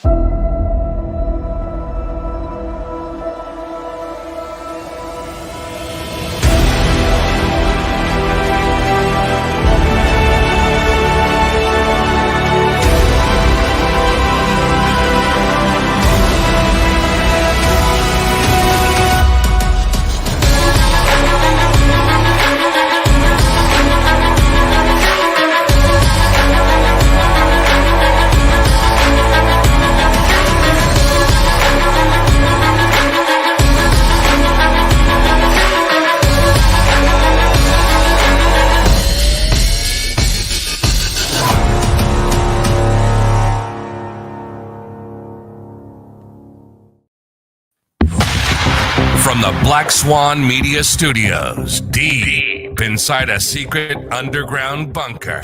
From the Black Swan Media Studios, deep inside a secret underground bunker,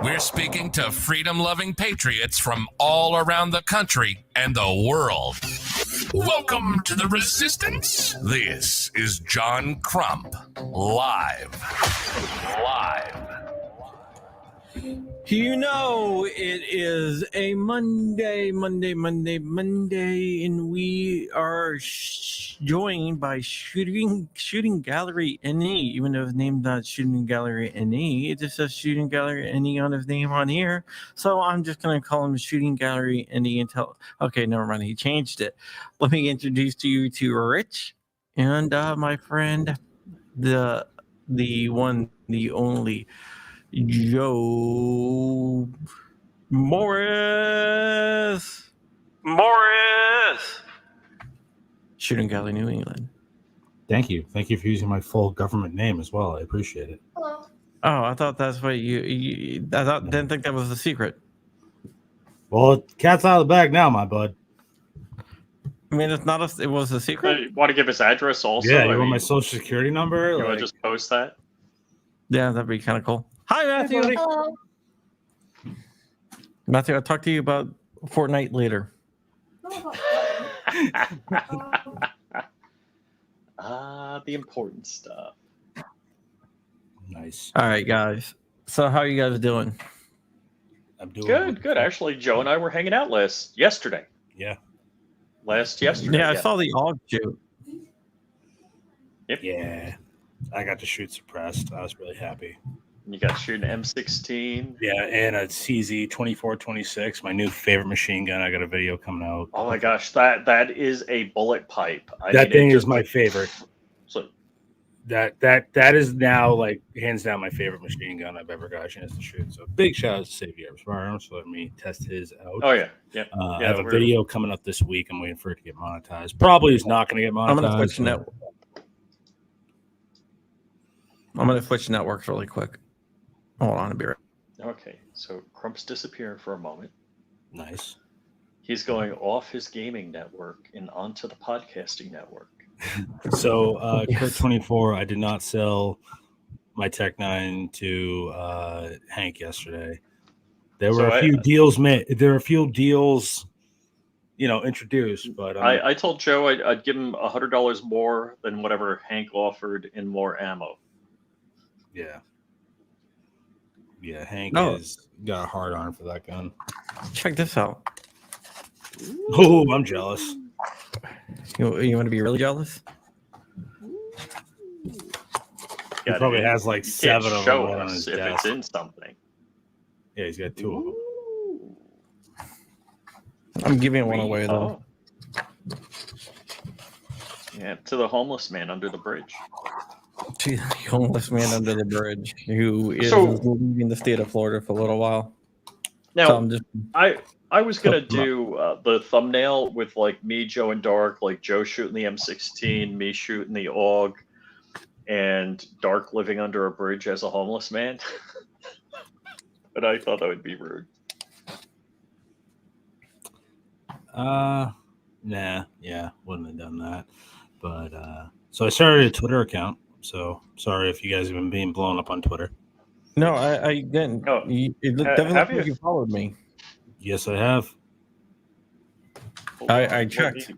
we're speaking to freedom-loving patriots from all around the country and the world. Welcome to the Resistance. This is John Crump, live. You know, it is a Monday, and we are joined by Shooting Gallery NE, even though his name's not Shooting Gallery NE. It just says Shooting Gallery NE on his name on here. So I'm just going to call him Shooting Gallery NE until... Okay, never mind. He changed it. Let me introduce to you to Rich and my friend, the one, the only... Joe Morris. Shooting Gallery, New England. Thank you for using my full government name as well. I appreciate it. Hello. Oh, I thought that's what didn't think that was a secret. Well, cat's out of the bag now, my bud. I mean, it was a secret. You want to give his address also? Yeah, you want my social security number? You want to just post that? Yeah, that'd be kind of cool. Hi, Matthew. Hello. Matthew, I'll talk to you about Fortnite later. The important stuff. Nice. All right, guys. So how are you guys doing? I'm doing Good. Actually, Joe and I were hanging out yesterday. Yeah. Yesterday. Yeah, I saw the AUG shoot. Yep. Yeah. I got to shoot suppressed. I was really happy. You got to shoot an M16. Yeah, and a CZ 2426, my new favorite machine gun. I got a video coming out. Oh my gosh, that is a bullet pipe. That thing is my favorite. So that is now like hands down my favorite machine gun I've ever got a chance to shoot. So big shout out to Xavier Firearms for letting me test his out. Oh yeah. I have a video coming up this week. I'm waiting for it to get monetized. Probably is not going to get monetized. I'm gonna switch networks really quick. Hold on, I'll be right. Okay, so Crump's disappearing for a moment. Nice. He's going off his gaming network and onto the podcasting network. So, Kurt 24, I did not sell my Tech 9 to Hank yesterday. There were a few deals made. There were a few deals, introduced. But I told Joe I'd give him $100 more than whatever Hank offered in more ammo. Yeah, Hank has got a hard on for that gun. Check this out. Oh, I'm jealous. You want to be really jealous? He probably has like 7 of them on his desk. If it's in something. Yeah, he's got 2 of them. I'm giving one away though. Yeah, to the homeless man under the bridge. To the homeless man under the bridge who is leaving the state of Florida for a little while. Now, so I was gonna do the thumbnail with like me, Joe, and Dark, like Joe shooting the M16, me shooting the AUG, and Dark living under a bridge as a homeless man. But I thought that would be rude. Wouldn't have done that. But so I started a Twitter account. So sorry if you guys have been being blown up on Twitter. No, I didn't. Oh, it doesn't look like you followed me. Yes, I have. I checked.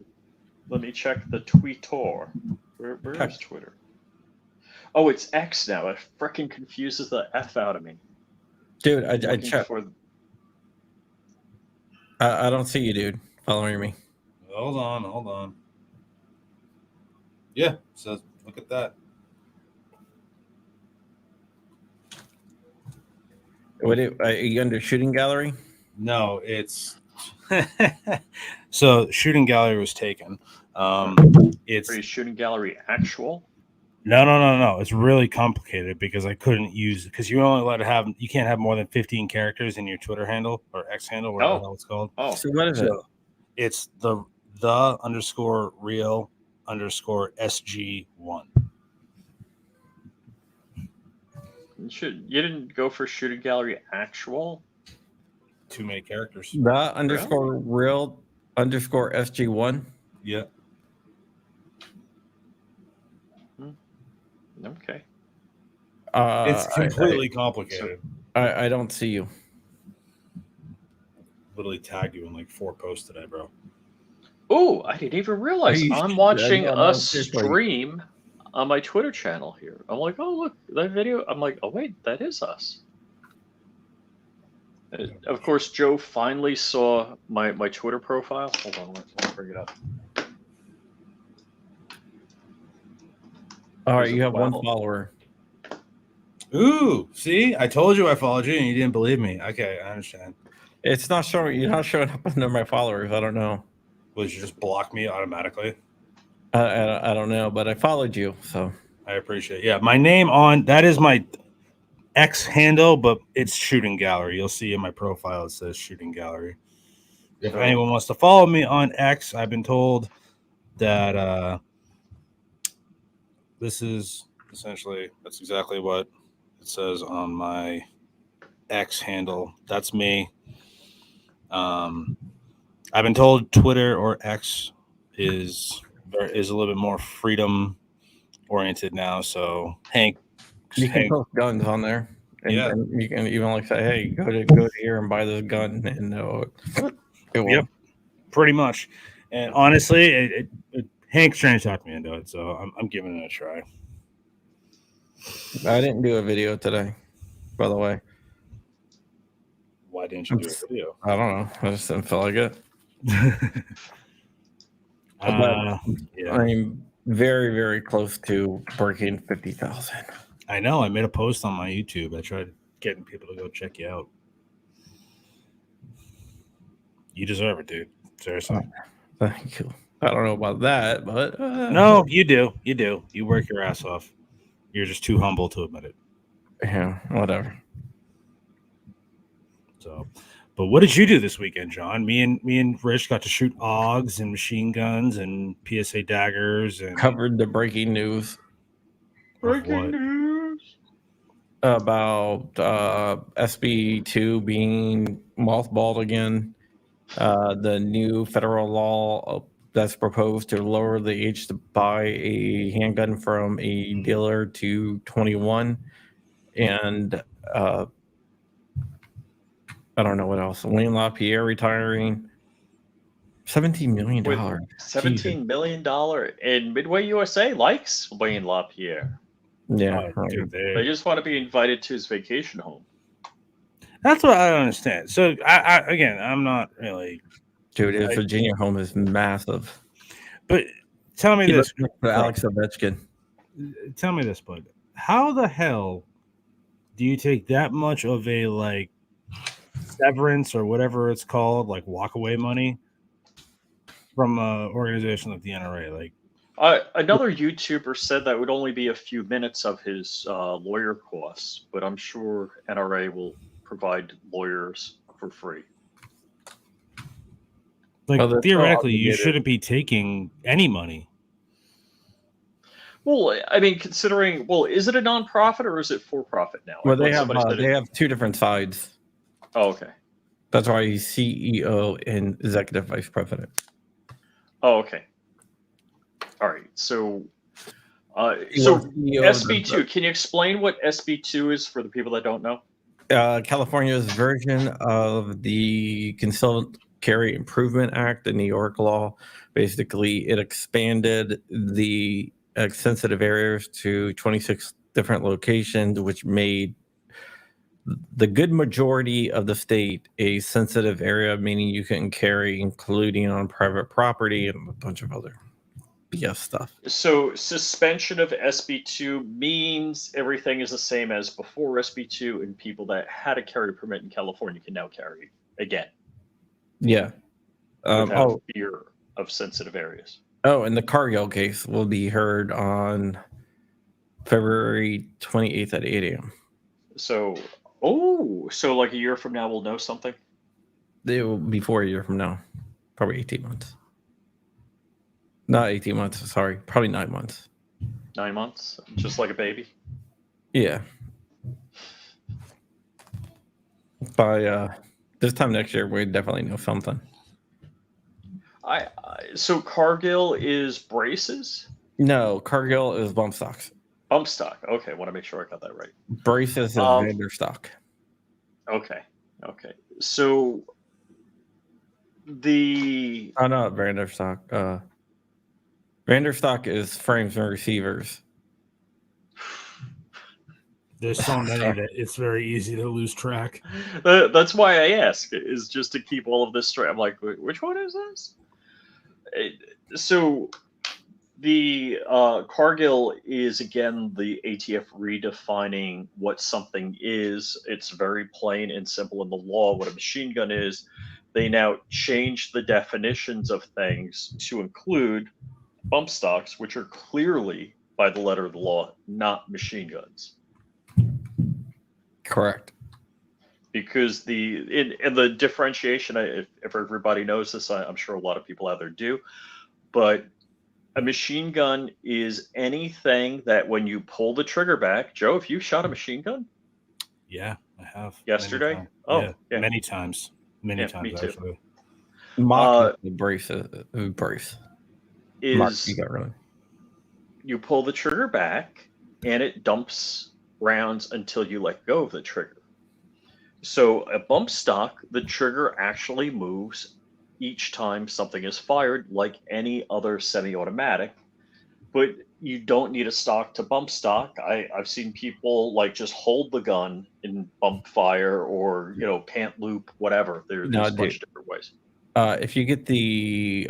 Let me check the Twitter. Where is Twitter? Oh, it's X now. It freaking confuses the F out of me. Dude, I checked. I don't see you, dude. Following me. Hold on. Yeah, so look at that. Are you under shooting gallery? No, it's so shooting gallery was taken. It's Are you shooting gallery actual? No. It's really complicated because I couldn't use because you can't have more than 15 characters in your Twitter handle or X handle, whatever the hell it's called. Oh, So what is it? It's the _real_SG1. You didn't go for shooting gallery actual? Too many characters. The _real_SG1. Yeah. Okay. It's completely complicated. I don't see you. Literally tagged you in like 4 posts today, bro. Oh, I didn't even realize I'm watching a stream seriously. on my Twitter channel here. I'm like, oh, look, that video. I'm like, oh, wait, that is us. Of course, Joe finally saw my Twitter profile. Hold on, let me bring it up. All right, you have one follower. Ooh, see, I told you I followed you and you didn't believe me. Okay, I understand. It's not showing. You're not showing up under my followers. I don't know. Would you just block me automatically? I don't know, but I followed you, so I appreciate it. Yeah, my name on that is my X handle, but it's shooting gallery. You'll see in my profile it says shooting gallery. If anyone wants to follow me on X, I've been told that this is essentially that's exactly what it says on my X handle. That's me. I've been told Twitter or X is a little bit more freedom oriented now. So Hank, you can post guns on there, and you can even like say, "Hey, go to here and buy this gun," and it will. Yep, pretty much. And honestly, Hank's trying to talk me into it, so I'm giving it a try. I didn't do a video today, by the way. Why didn't you do a video? I don't know. I just didn't feel like it. I'm very, very close to breaking 50,000. I know. I made a post on my YouTube. I tried getting people to go check you out. You deserve it, dude. Seriously. Thank you. I don't know about that, but no, you do. You do. You work your ass off. You're just too humble to admit it. Yeah, whatever. So, but what did you do this weekend, John? Me and Rich got to shoot AUGs and machine guns and PSA daggers and covered the breaking news. Breaking news about SB2 being mothballed again. The new federal law that's proposed to lower the age to buy a handgun from a dealer to 21, and I don't know what else. Wayne LaPierre retiring. $17 million. $17 million, and Midway USA likes Wayne LaPierre. Yeah, they just want to be invited to his vacation home. That's what I don't understand. So, I'm not really. Dude, his Virginia home is massive. But tell me this, Alex Ovechkin. Tell me this, bud. How the hell do you take that much of a severance or whatever it's called, like walkaway money from an organization like the NRA? Another YouTuber said that would only be a few minutes of his lawyer costs, but I'm sure NRA will provide lawyers for free. Theoretically, you shouldn't be taking any money. Well, I mean, considering, is it a nonprofit or is it for profit now? Well, they have two different sides. Oh, okay. That's why he's CEO and executive vice president. Oh, okay. All right. So SB2, can you explain what SB2 is for the people that don't know? California's version of the Concealed Carry Improvement Act, the New York law. Basically, it expanded the sensitive areas to 26 different locations, which made the good majority of the state a sensitive area, meaning you couldn't carry, including on private property and a bunch of other BS stuff. So suspension of SB2 means everything is the same as before SB2, and people that had a carry permit in California can now carry again. Yeah. Without fear of sensitive areas. Oh, and the Cargill case will be heard on February 28th at 8 a.m. So, so like a year from now, we'll know something? It will be 4 years from now. Probably 18 months. Not 18 months, sorry. Probably 9 months. 9 months? Just like a baby? Yeah. By this time next year, we definitely know something. So Cargill is braces? No, Cargill is bump stocks. Bump stock. Okay, I want to make sure I got that right. Braces is Vanderstock. Okay. So the... Oh, no, Vanderstock. Vanderstock is frames and receivers. There's so many that it's very easy to lose track. That's why I ask, is just to keep all of this straight. I'm like, which one is this? So the Cargill is, again, the ATF redefining what something is. It's very plain and simple in the law what a machine gun is. They now change the definitions of things to include bump stocks, which are clearly, by the letter of the law, not machine guns. Correct. Because the differentiation, if everybody knows this, I'm sure a lot of people out there do, but a machine gun is anything that when you pull the trigger back, Joe, if you shot a machine gun? Yeah, I have. Yesterday? Many times. Many times, me too. actually. Mock the brace. Is Mark, you got really. You pull the trigger back and it dumps rounds until you let go of the trigger. So a bump stock, the trigger actually moves each time something is fired like any other semi-automatic, but you don't need a stock to bump stock. I've seen people like just hold the gun in bump fire or, pant loop, whatever. There's a bunch of different ways. If you get the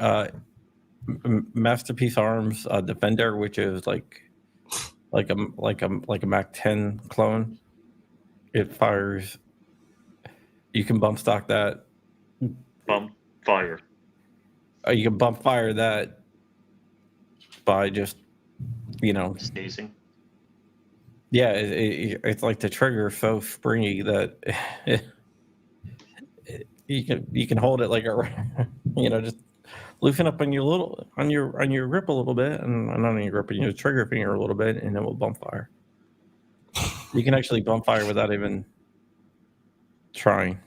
Masterpiece Arms Defender, which is like a Mac 10 clone, it fires. You can bump stock that. Bump fire. You can bump fire that by just, sneezing. Yeah, it's like the trigger so springy that you can hold it like a, just loosen up on your grip a little bit, and not on your grip, on your trigger finger a little bit, and it will bump fire. You can actually bump fire without even trying.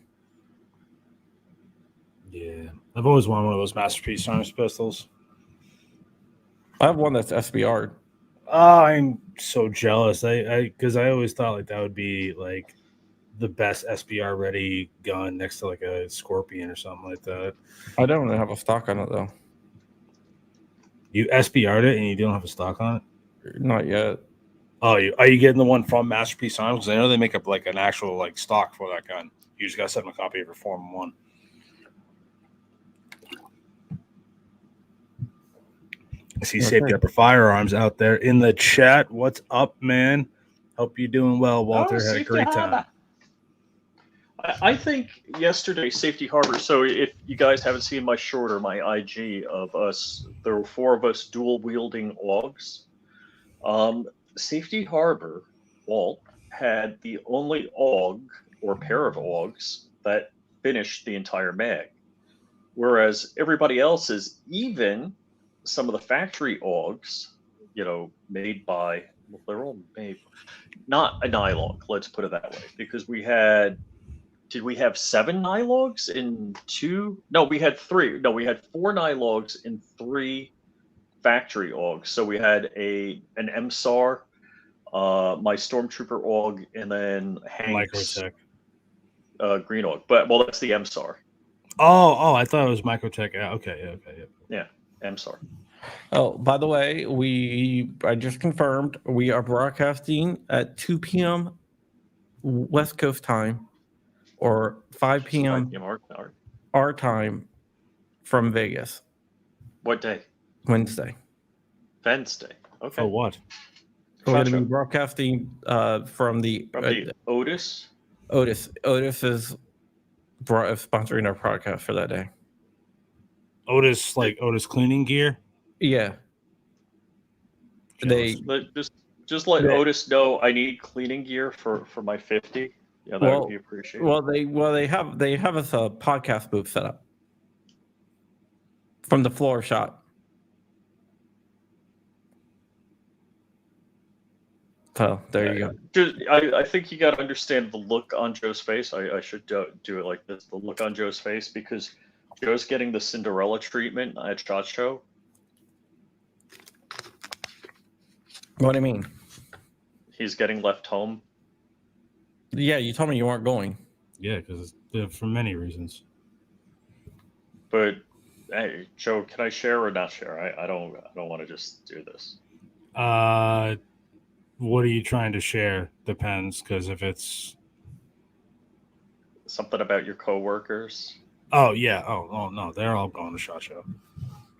Yeah, I've always wanted one of those Masterpiece Arms pistols. I have one that's SBR. Oh, I'm so jealous. Because I always thought like that would be like the best SBR ready gun next to like a Scorpion or something like that. I don't have a stock on it though. You SBR'd it and you don't have a stock on it? Not yet. Oh, are you getting the one from Masterpiece Arms? Because I know they make up like an actual like stock for that gun. You just got to send them a copy of your Form 1. I see Safety Upper Firearms out there in the chat. What's up, man? Hope you're doing well, Walter. Had a great time. I think yesterday, Safety Harbor. So if you guys haven't seen my short or my IG of us, there were 4 of us dual wielding AUGs. Safety Harbor, Walt, had the only AUG or pair of AUGs that finished the entire mag. Whereas everybody else is, even some of the factory AUGs, made by, well, they're all made, not a Nylog, let's put it that way, because did we have 7 Nylogs in 2? No, we had 3. No, we had 4 Nylogs in 3 factory AUGs. So we had an MSAR, my Stormtrooper AUG, and then Hank's green AUG. But, well, that's the MSAR. Oh, I thought it was Microtech. Okay. Yeah, MSAR. Oh, by the way, I just confirmed we are broadcasting at 2 p.m. West Coast time, or 5 p.m. our time from Vegas. What day? Wednesday. Wednesday. Okay. For what? We're going to be broadcasting from the Otis. Otis is sponsoring our podcast for that day. Otis, like Otis cleaning gear? Yeah. Just let Otis know I need cleaning gear for my 50. Yeah, that would be appreciated. Well, they have us a podcast booth set up from the floor shot. So there you go. I think you got to understand the look on Joe's face. I should do it like this: the look on Joe's face, because Joe's getting the Cinderella treatment at SHOT Show. What do you mean? He's getting left home. Yeah, you told me you weren't going. Yeah, because for many reasons. But hey, Joe, can I share or not share? I don't want to just do this. What are you trying to share? Depends, because if it's something about your coworkers. Oh yeah. Oh no, they're all going to SHOT Show.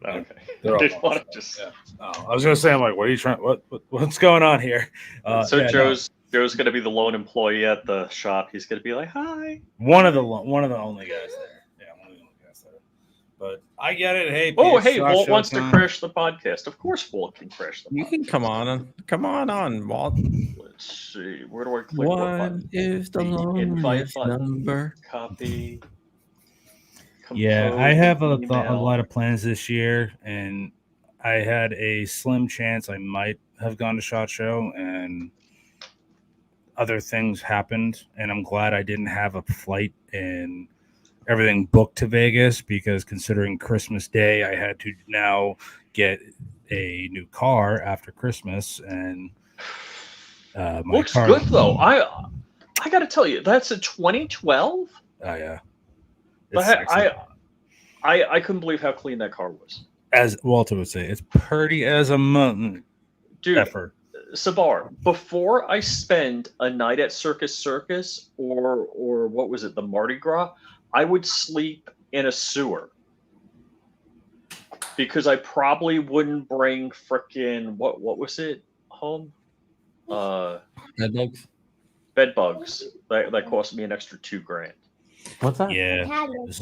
Okay. I didn't want to just. Yeah. Oh, I was gonna say, I'm like, what are you trying? What's going on here? Joe's gonna be the lone employee at the shop. He's gonna be like, "Hi." One of the only guys there. Yeah, one of the only guys there. But I get it. Hey. Walt wants to crash the podcast. Of course, Walt can crash the podcast. You can come on, Walt. Let's see. Where do I click? What is the loneliest number? Copy. Yeah, I have a lot of plans this year, and I had a slim chance I might have gone to SHOT Show, and other things happened, and I'm glad I didn't have a flight and everything booked to Vegas, because considering Christmas Day, I had to now get a new car after Christmas, and my looks car good though. I got to tell you, that's a 2012. Oh yeah. I couldn't believe how clean that car was. As Walter would say, it's pretty as a mountain. Dude, effort. Sabar, before I spend a night at Circus or what was it, the Mardi Gras, I would sleep in a sewer. Because I probably wouldn't bring frickin' what was it home? Bed bugs. Bed bugs. That cost me an extra $2,000. What's that? Yeah, this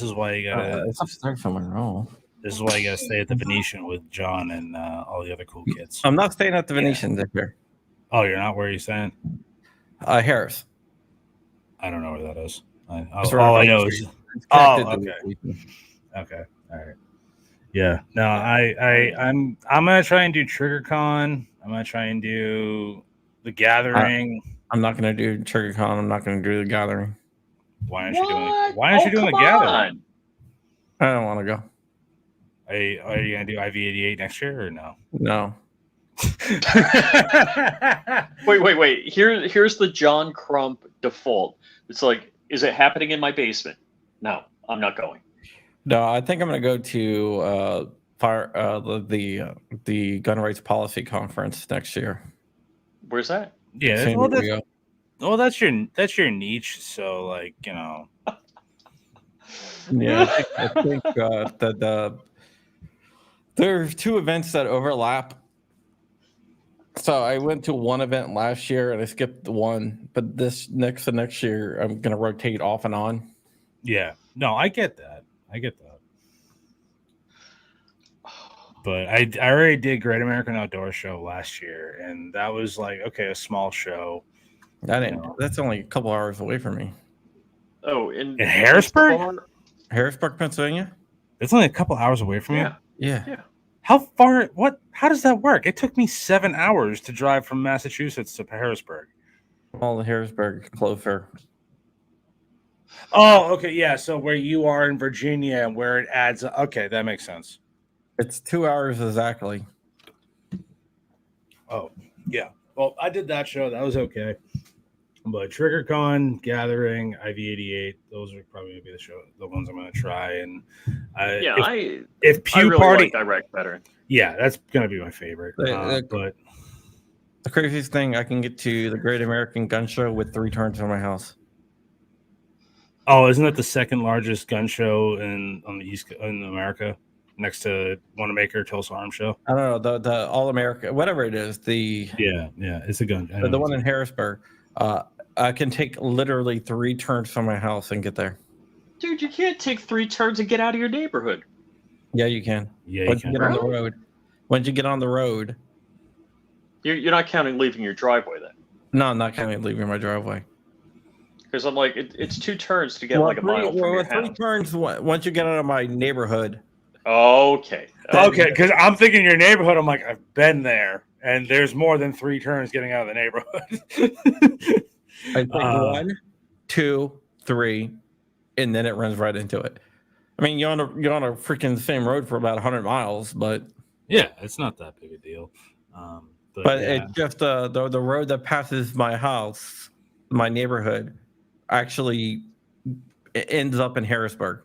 is why you gotta. It's upstairs somewhere. Oh. This is why you gotta stay at the Venetian with John and all the other cool kids. I'm not staying at the Venetian this year. Oh, you're not? Where are you staying? Harris. I don't know where that is. All I know is. Oh, okay. Okay, all right. Yeah, no, I'm gonna try and do TriggerCon. I'm gonna try and do the Gathering. I'm not gonna do TriggerCon. I'm not gonna do the Gathering. Why aren't you doing the Gathering? I don't want to go. Are you gonna do IV88 next year or no? No. Wait. Here's the John Crump default. It's like, is it happening in my basement? No, I'm not going. No, I think I'm gonna go to the gun rights policy conference next year. Where's that? Yeah, that's your niche. So like, you know. Yeah, I think that there's two events that overlap. So I went to one event last year and I skipped the one, but the next year I'm gonna rotate off and on. Yeah, no, I get that. But I already did Great American Outdoor Show last year, and that was like, okay, a small show. That's only a couple hours away from me. Oh, in Harrisburg, Pennsylvania. It's only a couple hours away from you. Yeah. How far? What? How does that work? It took me 7 hours to drive from Massachusetts to Harrisburg. Well, Harrisburg closer. Oh, okay, yeah. So where you are in Virginia and where it adds. Okay, that makes sense. It's 2 hours exactly. Oh, yeah. Well, I did that show. That was okay. But TriggerCon, Gathering, IV88, those are probably going to be the ones I'm going to try. And if Pew I really Party, like Direct better. Yeah, that's going to be my favorite. But The craziest thing, I can get to the Great American Gun Show with 3 turns from my house. Oh, isn't that the second largest gun show in America, next to Wanamaker Tulsa Arms Show? I don't know, the All America, whatever it is, Yeah, it's a gun. the one in Harrisburg. I can take literally 3 turns from my house and get there. Dude, you can't take 3 turns and get out of your neighborhood. Yeah, you can. Yeah, Once you get on the road. Once you get on the road. You're not counting leaving your driveway then? No, I'm not counting leaving my driveway. Because I'm like, it's 2 turns to get like a mile from your house. 3 turns once you get out of my neighborhood. Okay. Okay, because I'm thinking your neighborhood. I'm like, I've been there, and there's more than 3 turns getting out of the neighborhood. I take 1, 2, 3, and then it runs right into it. I mean, you're on a freaking same road for about 100 miles, but yeah, it's not that big a deal. But yeah. It's just the road that passes my house, my neighborhood, actually ends up in Harrisburg.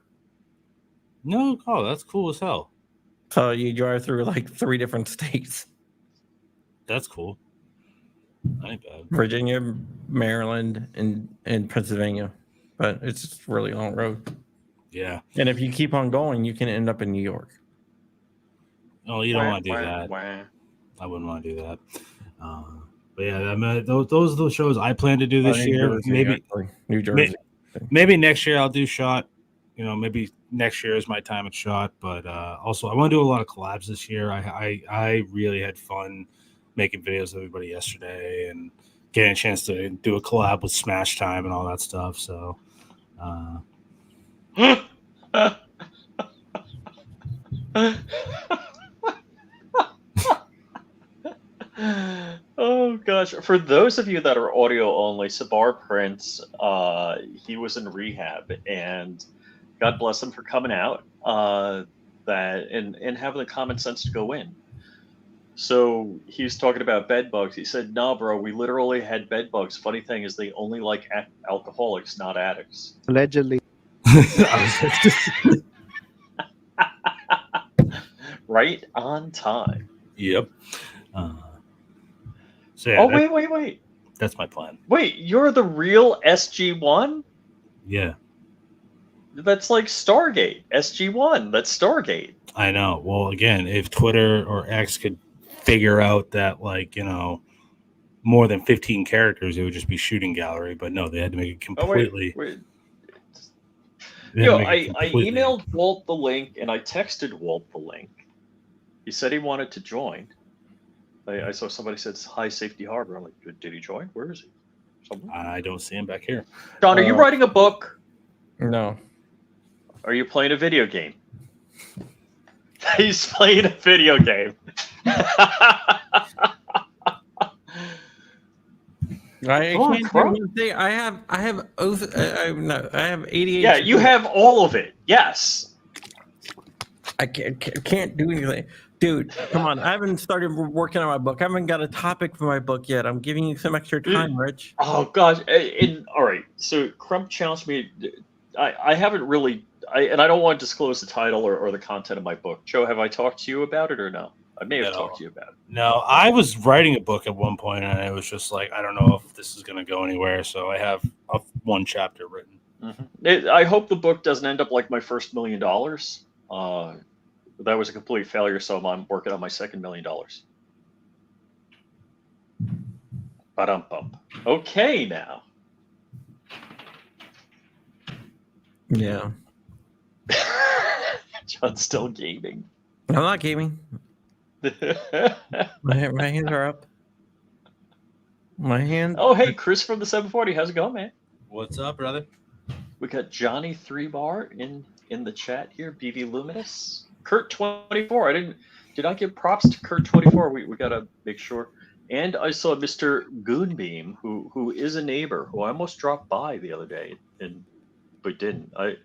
No, that's cool as hell. So you drive through like 3 different states. That's cool. That ain't bad. Virginia, Maryland, and Pennsylvania. But it's just a really long road. Yeah. And if you keep on going, you can end up in New York. Oh, you don't want to do that. I wouldn't want to do that. But yeah, I mean, those are the shows I plan to do this year. Maybe New Jersey. Maybe next year I'll do SHOT. Maybe next year is my time at SHOT. But also, I want to do a lot of collabs this year. I really had fun making videos with everybody yesterday and getting a chance to do a collab with Smash Time and all that stuff. So. Oh gosh, for those of you that are audio only, Sabar Prince, he was in rehab, and God bless him for coming out and having the common sense to go in. So he's talking about bed bugs. He said, "Nah, bro, we literally had bed bugs. Funny thing is, they only like alcoholics, not addicts." Allegedly. Right on time. Yep. So yeah, wait. That's my plan. Wait, you're the real SG-1? Yeah. That's like Stargate. SG-1. That's Stargate. I know. Well, again, if Twitter or X could figure out that, more than 15 characters, it would just be shooting gallery. But no, they had to make it completely. Wait. I emailed Walt the link and I texted Walt the link. He said he wanted to join. I saw somebody said High Safety Harbor. I'm like, did he join? Where is he? Somewhere? I don't see him back here. John, are you writing a book? No. Are you playing a video game? He's playing a video game. I have ADHD. Yeah, you have all of it. Yes. I can't do anything. Dude, come on. I haven't started working on my book. I haven't got a topic for my book yet. I'm giving you some extra time, Rich. Oh, gosh. All right. So Crump challenged me. I haven't really, and I don't want to disclose the title or the content of my book. Joe, have I talked to you about it or no? I may have talked to you about it. No, I was writing a book at one point, and it was just like, I don't know if this is going to go anywhere. So I have one chapter written. Mm-hmm. I hope the book doesn't end up like my first $1 million. That was a complete failure, so I'm working on my second $1 million. Ba-dum-bum. Okay, now. Yeah. John's still gaming. I'm not gaming. My hands are up. My hand. Oh, hey, Chris from the 740. How's it going, man? What's up, brother? We got Johnny 3-Bar in the chat here. BV Luminous. Kurt 24. Did I give props to Kurt 24? We gotta make sure. And I saw Mr. Goonbeam, who is a neighbor, who I almost dropped by the other day, but didn't. I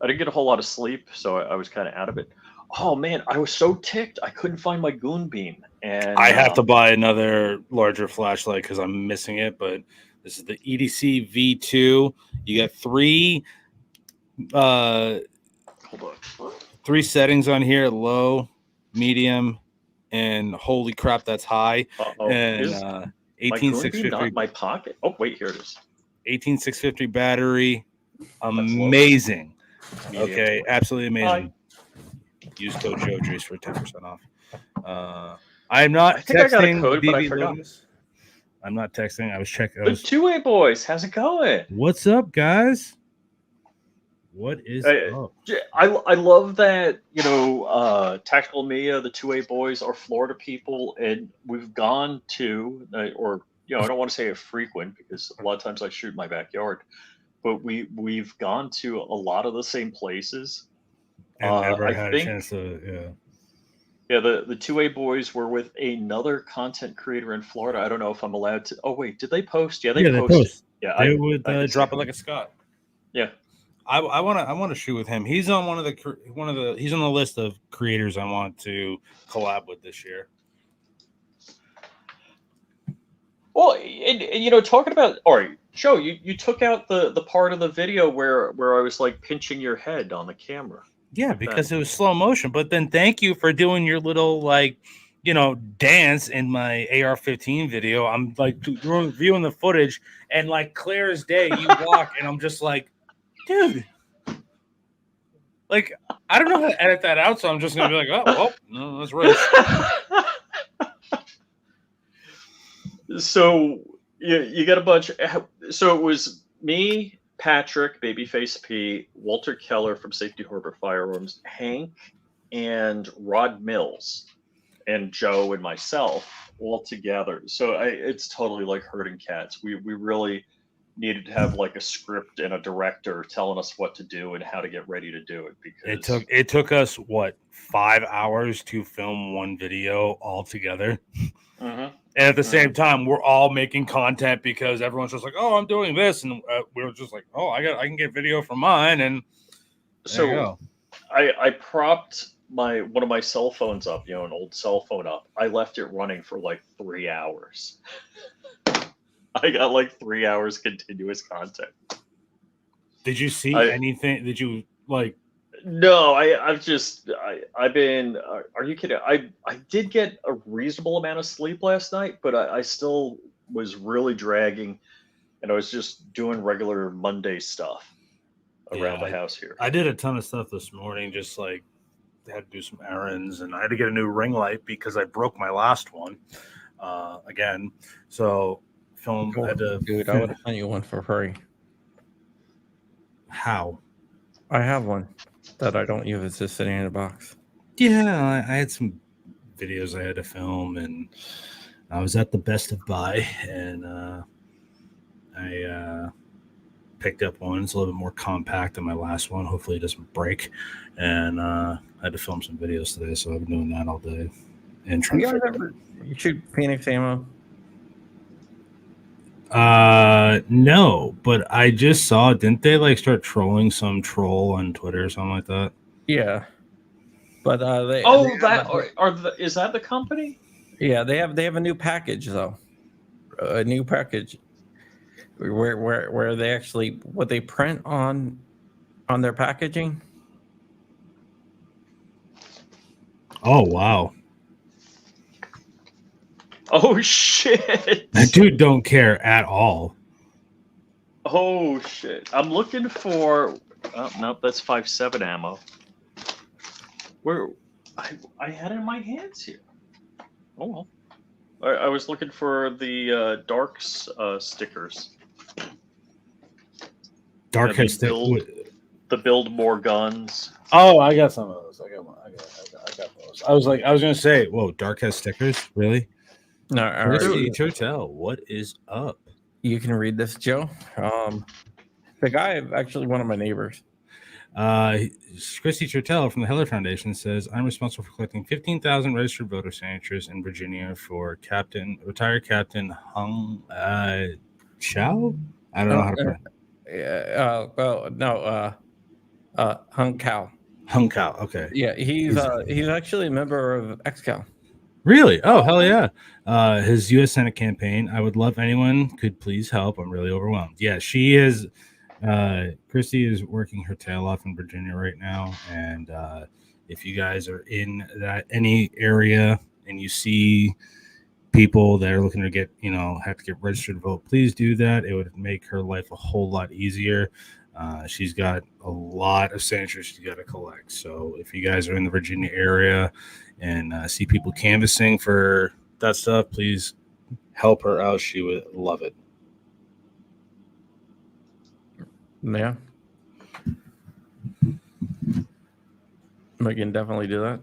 didn't get a whole lot of sleep, so I was kind of out of it. Oh man, I was so ticked. I couldn't find my Goonbeam, and I have to buy another larger flashlight because I'm missing it. But this is the EDC V2. You got 3. Hold on. 3 settings on here: low, medium, and holy crap, that's high. And Is 18650 not in my pocket. Oh wait, here it is. 18650 battery, amazing. Okay, absolutely amazing. Use code JoJace for 10% off. I'm not texting. I got a code, but I forgot. I'm not texting. I was checking. The two-way boys, how's it going? What's up, guys? What is up? I love that, Tactical Mia, the two-way boys are Florida people, and we've gone to, or I don't want to say a frequent because a lot of times I shoot in my backyard, but we've gone to a lot of the same places. And never had a chance to, Yeah, the two-way boys were with another content creator in Florida. I don't know if I'm allowed to. Oh wait, did they post? Yeah, they posted. Post. Yeah, they would drop it like a Scott. Yeah, I want to shoot with him. He's on he's on the list of creators I want to collab with this year. Well, and talking about, all right, Joe, you took out the part of the video where I was like pinching your head on the camera. Yeah, because it was slow motion. But then thank you for doing your little dance in my AR-15 video. I'm like viewing the footage, and like clear as day, you walk, and I'm just like, dude. Like, I don't know how to edit that out, so I'm just gonna be like, oh, well, no, that's right. So you got a bunch. So it was me, Patrick, Babyface P, Walter Keller from Safety Harbor Firearms, Hank, and Rod Mills, and Joe and myself all together. So it's totally like herding cats. We really needed to have like a script and a director telling us what to do and how to get ready to do it, because it took us 5 hours to film one video all together. Mm-hmm. And at the same time, we're all making content because everyone's just like, "Oh, I'm doing this," and we were just like, "Oh, I can get video from mine." And so I propped one of my cell phones up, an old cell phone up. I left it running for like 3 hours. I got like 3 hours continuous content. Did you see anything? Did you like? No, I've been. Are you kidding? I did get a reasonable amount of sleep last night, but I still was really dragging, and I was just doing regular Monday stuff around the house here. I did a ton of stuff this morning, just like had to do some errands, and I had to get a new ring light because I broke my last one again. So Dude, I would have sent you one for free. How? I have one that I don't use. It's just sitting in a box. Yeah, I had some videos I had to film, and I was at the Best of Buy, and I picked up one. It's a little bit more compact than my last one. Hopefully it doesn't break. And I had to film some videos today, so I've been doing that all day. And trying you shoot Phoenix ammo? No, but I just saw, didn't they start trolling some troll on Twitter or something like that? Yeah, but is that the company? Yeah, they have a new package though, a new package where they actually what they print on their packaging. Oh wow. Oh shit! That dude don't care at all. Oh shit! I'm looking for. Oh, nope, that's 5.7 ammo. Where I had it in my hands here. Oh well. I was looking for the Darks stickers. Dark has build more guns. Oh, I got some of those. I got those. I was gonna say, whoa, Dark has stickers, really? No, Hotel, what is up? You can read this, Joe. The guy, actually one of my neighbors. Christy Churtell from the Heller Foundation says, I'm responsible for collecting 15,000 registered voter signatures in Virginia for retired Captain Hung Chow? I don't know how to pronounce it. Hung Cao. Hung Cao, okay. Yeah, he's actually a member of XCal. Really? Oh, hell yeah. His U.S. Senate campaign. I would love anyone could please help. I'm really overwhelmed. Yeah, she is. Christy is working her tail off in Virginia right now. And if you guys are in any area and you see people that are looking to get, have to get registered to vote, please do that. It would make her life a whole lot easier. She's got a lot of signatures she's got to collect. So if you guys are in the Virginia area and see people canvassing for that stuff, please help her out. She would love it. Yeah. We can definitely do that.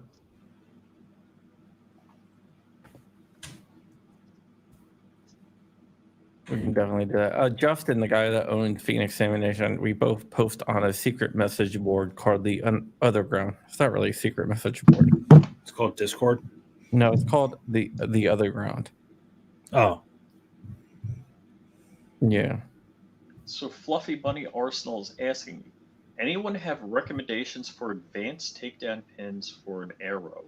We can definitely do that. Justin, the guy that owned Phoenix Ammunition, we both post on a secret message board called the Otherground. It's not really a secret message board. It's called Discord? No, it's called the Otherground. Oh. Yeah. So Fluffy Bunny Arsenal is asking, anyone have recommendations for advanced takedown pins for an arrow?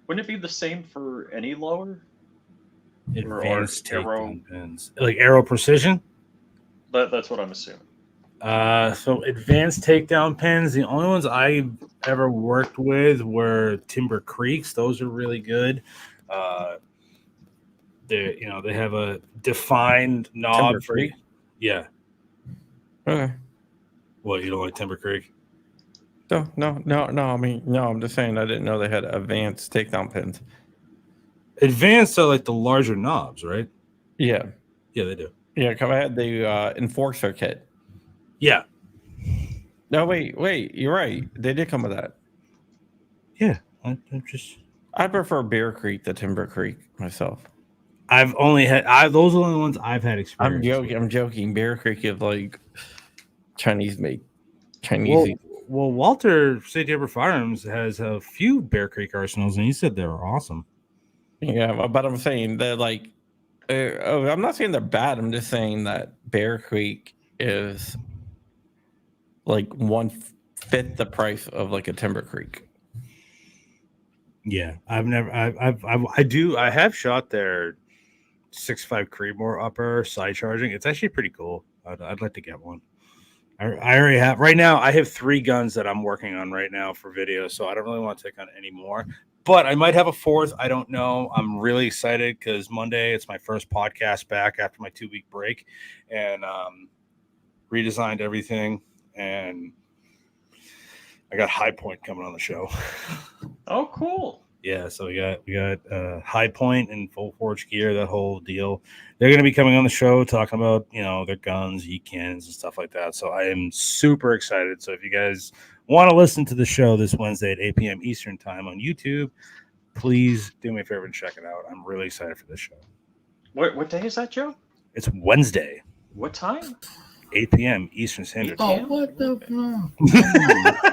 Wouldn't it be the same for any lower? Advanced takedown pins. Like arrow precision? That's what I'm assuming. So advanced takedown pins, the only ones I ever worked with were Timber Creeks. Those are really good. They have a defined knob Timber for Creek? Yeah. Okay. What, you don't like Timber Creek? No. I mean, no. I'm just saying I didn't know they had advanced takedown pins. Advanced are like the larger knobs, right? Yeah. Yeah, they do. Yeah, because I had the Enforcer kit. Yeah. No, wait. You're right. They did come with that. Yeah. I prefer Bear Creek to Timber Creek myself. I've only had those are the only ones I've had experience. I'm joking. Bear Creek is like Chinese made. Well, Walter State Timber Firearms has a few Bear Creek arsenals, and he said they were awesome. Yeah, but I'm saying that I'm not saying they're bad. I'm just saying that Bear Creek is like 1/5 the price of like a Timber Creek. Yeah, I have shot their 6.5 Creedmoor upper side charging. It's actually pretty cool. I'd like to get one. I already have right now. I have 3 guns that I'm working on right now for video, so I don't really want to take on any more. But I might have a 4th. I don't know. I'm really excited because Monday it's my first podcast back after my 2-week break, and redesigned everything. And I got High Point coming on the show. Oh, cool. Yeah, so we got High Point and Full Forge gear, that whole deal. They're going to be coming on the show talking about, their guns, heat cannons, and stuff like that. So I am super excited. So if you guys want to listen to the show this Wednesday at 8 p.m. Eastern time on YouTube, please do me a favor and check it out. I'm really excited for this show. What day is that, Joe? It's Wednesday. What time? 8 p.m. Eastern Standard Time. Oh, what the fuck?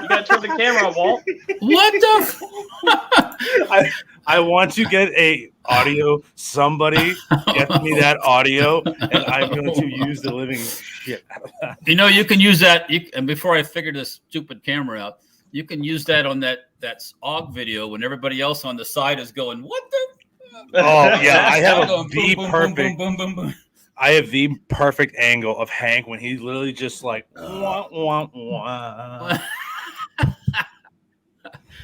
You got to turn the camera on, Walt. What the I want to get a audio. Somebody get me that audio, and I'm going to use the living shit out of that. You can use that. And before I figure this stupid camera out, you can use that on that AUG video when everybody else on the side is going, what the? Oh, yeah. I have the boom, perfect. boom, boom, boom, boom. I have the perfect angle of Hank when he's literally just like, wah, wah, wah.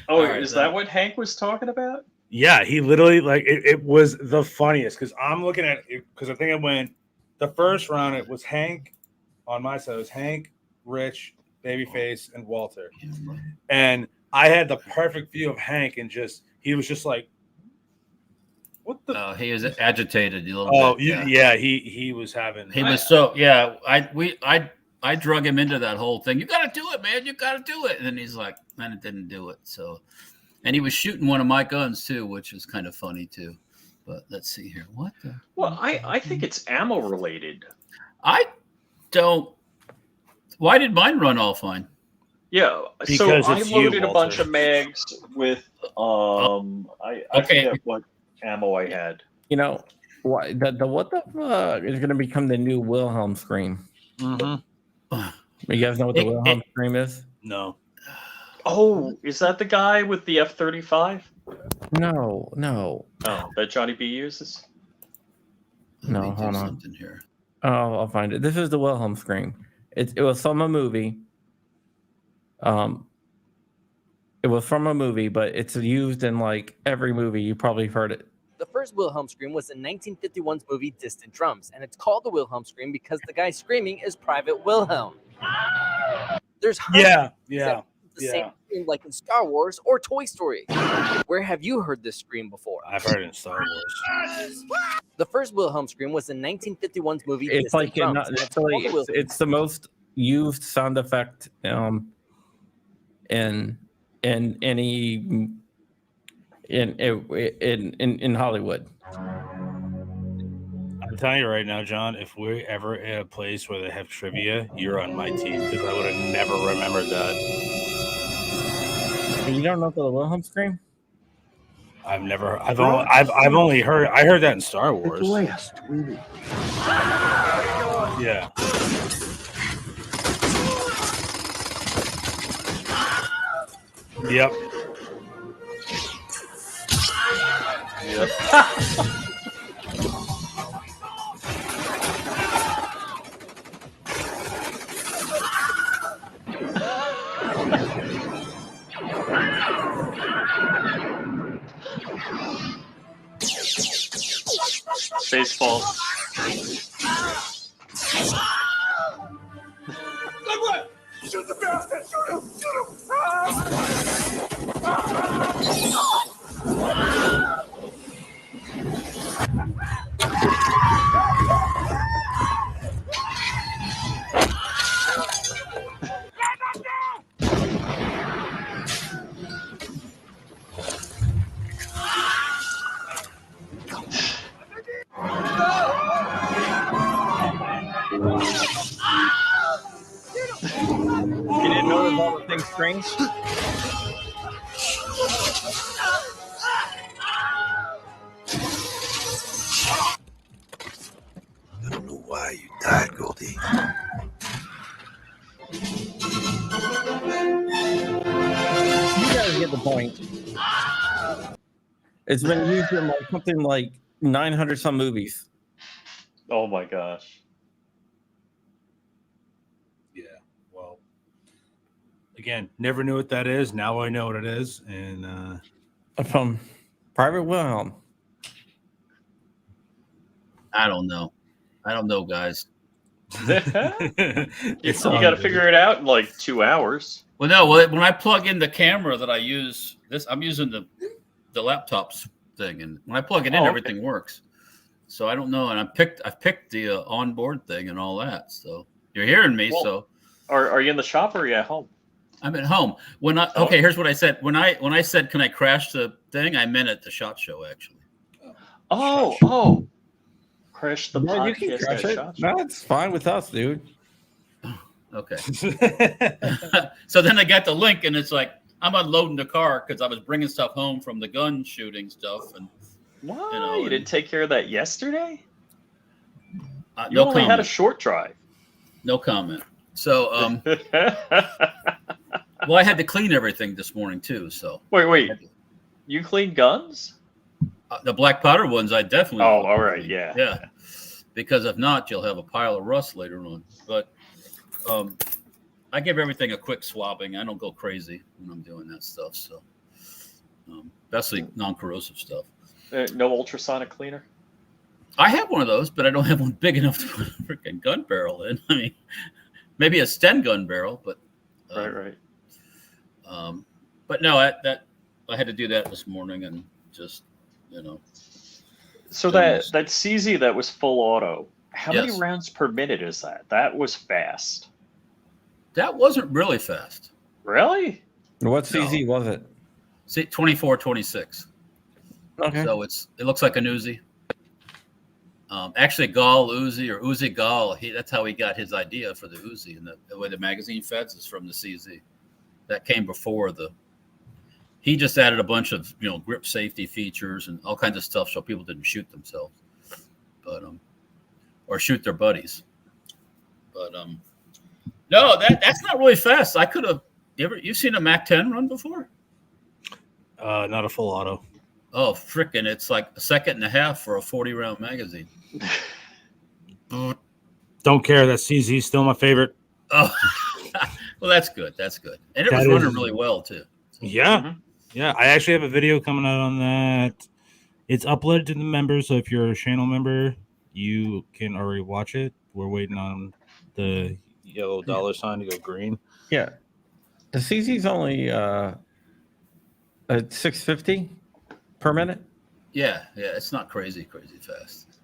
Oh, right, is that what Hank was talking about? Yeah, he literally it was the funniest because I'm looking at it because I think I went the first round. It was Hank on my side. It was Hank, Rich, Babyface, and Walter, and I had the perfect view of Hank and he was just like, what the? He was agitated a little bit. Yeah. He was having. He was so yeah. I drug him into that whole thing. You got to do it, man. You got to do it. And then he's like, man, it didn't do it. So, and he was shooting one of my guns too, which was kind of funny too. But let's see here. What the? Well, I think it's ammo related. I don't. Why did mine run all fine? Yeah, Because so I it's loaded you, a bunch Walter. of mags with I forget what ammo I had. What the fuck is going to become the new Wilhelm scream? Mm-hmm. You guys know what the Wilhelm scream is? No. Oh, is that the guy with the F-35? No. Oh, that Johnny B uses? No, Let me do hold on. something here. Oh, I'll find it. This is the Wilhelm scream. It was from a movie. It It was from a movie, but it's used in like every movie. You probably heard it. The first Wilhelm scream was in 1951's movie Distant Drums, and it's called the Wilhelm scream because the guy screaming is Private Wilhelm. There's Yeah. the same scream like in Star Wars or Toy Story. Where have you heard this scream before? I've heard it in Star Wars. The first Wilhelm scream was in 1951's movie It's Distant like Drums, and it's called the Wilhelm. it's the most used sound effect in any in Hollywood. I'm telling you right now, John, if we're ever in a place where they have trivia, you're on my team because I would have never remembered that. You don't know the Wilhelm scream? I've only heard. I heard that in Star Wars. Yeah. Yep. Baseball. Shoot the bastard! Shoot him! Shoot You didn't know all the things strings? I don't know why you died, Goldie. You guys get the point. It's been used in like something like 900 some movies. Oh my gosh. Yeah. Well, again, never knew what that is. Now I know what it is, and From Private Wilhelm. I don't know, guys. You got to figure it out in like 2 hours. Well, no. Well, when I plug in the camera that I use, I'm using the laptop's thing, and when I plug it in, everything works. So I don't know, and I've picked the onboard thing and all that. So you're hearing me. Well, so are you in the shop or are you at home? I'm at home. Okay, here's what I said. When I said, "Can I crash the thing?" I meant at the SHOT Show, actually. Oh. Crash the No, you can podcast crash at it. SHOT Show. No, it's fine with us, dude. Okay. So then I got the link, and it's like I'm unloading the car because I was bringing stuff home from the gun shooting stuff, and What? You didn't take care of that yesterday? You no only comment. had a short drive. No comment. So, well, I had to clean everything this morning too. So Wait. You clean guns? The black powder ones, I definitely. Oh, all right, yeah. Yeah. Because if not, you'll have a pile of rust later on. But I give everything a quick swabbing. I don't go crazy when I'm doing that stuff. So, especially non-corrosive stuff. No ultrasonic cleaner? I have one of those, but I don't have one big enough to put a freaking gun barrel in. I mean, maybe a Sten gun barrel, but Right. But no, I had to do that this morning, and just So that CZ that was full auto, how many Yes. rounds per minute is that? That was fast. That wasn't really fast. Really? What CZ was it? See, 24-26. Okay. So it looks like an Uzi. Actually, Gall Uzi or Uzi Gall. That's how he got his idea for the Uzi, and the way the magazine feds is from the CZ. That came before He just added a bunch of grip safety features and all kinds of stuff so people didn't shoot themselves, but or shoot their buddies. But no, that's not really fast. I could have. You've seen a Mac 10 run before? not a full auto. Oh, frickin', it's like a second and a half for a 40-round magazine. Don't care. That CZ is still my favorite. Oh, well, that's good. That's good. And it was That running is- really well, too. Yeah. Mhm. Yeah. I actually have a video coming out on that. It's uploaded to the members, so if you're a channel member, you can already watch it. We're waiting on the yellow dollar sign to go green. Yeah. The CZ's only at 650 per minute. Yeah, it's not crazy fast.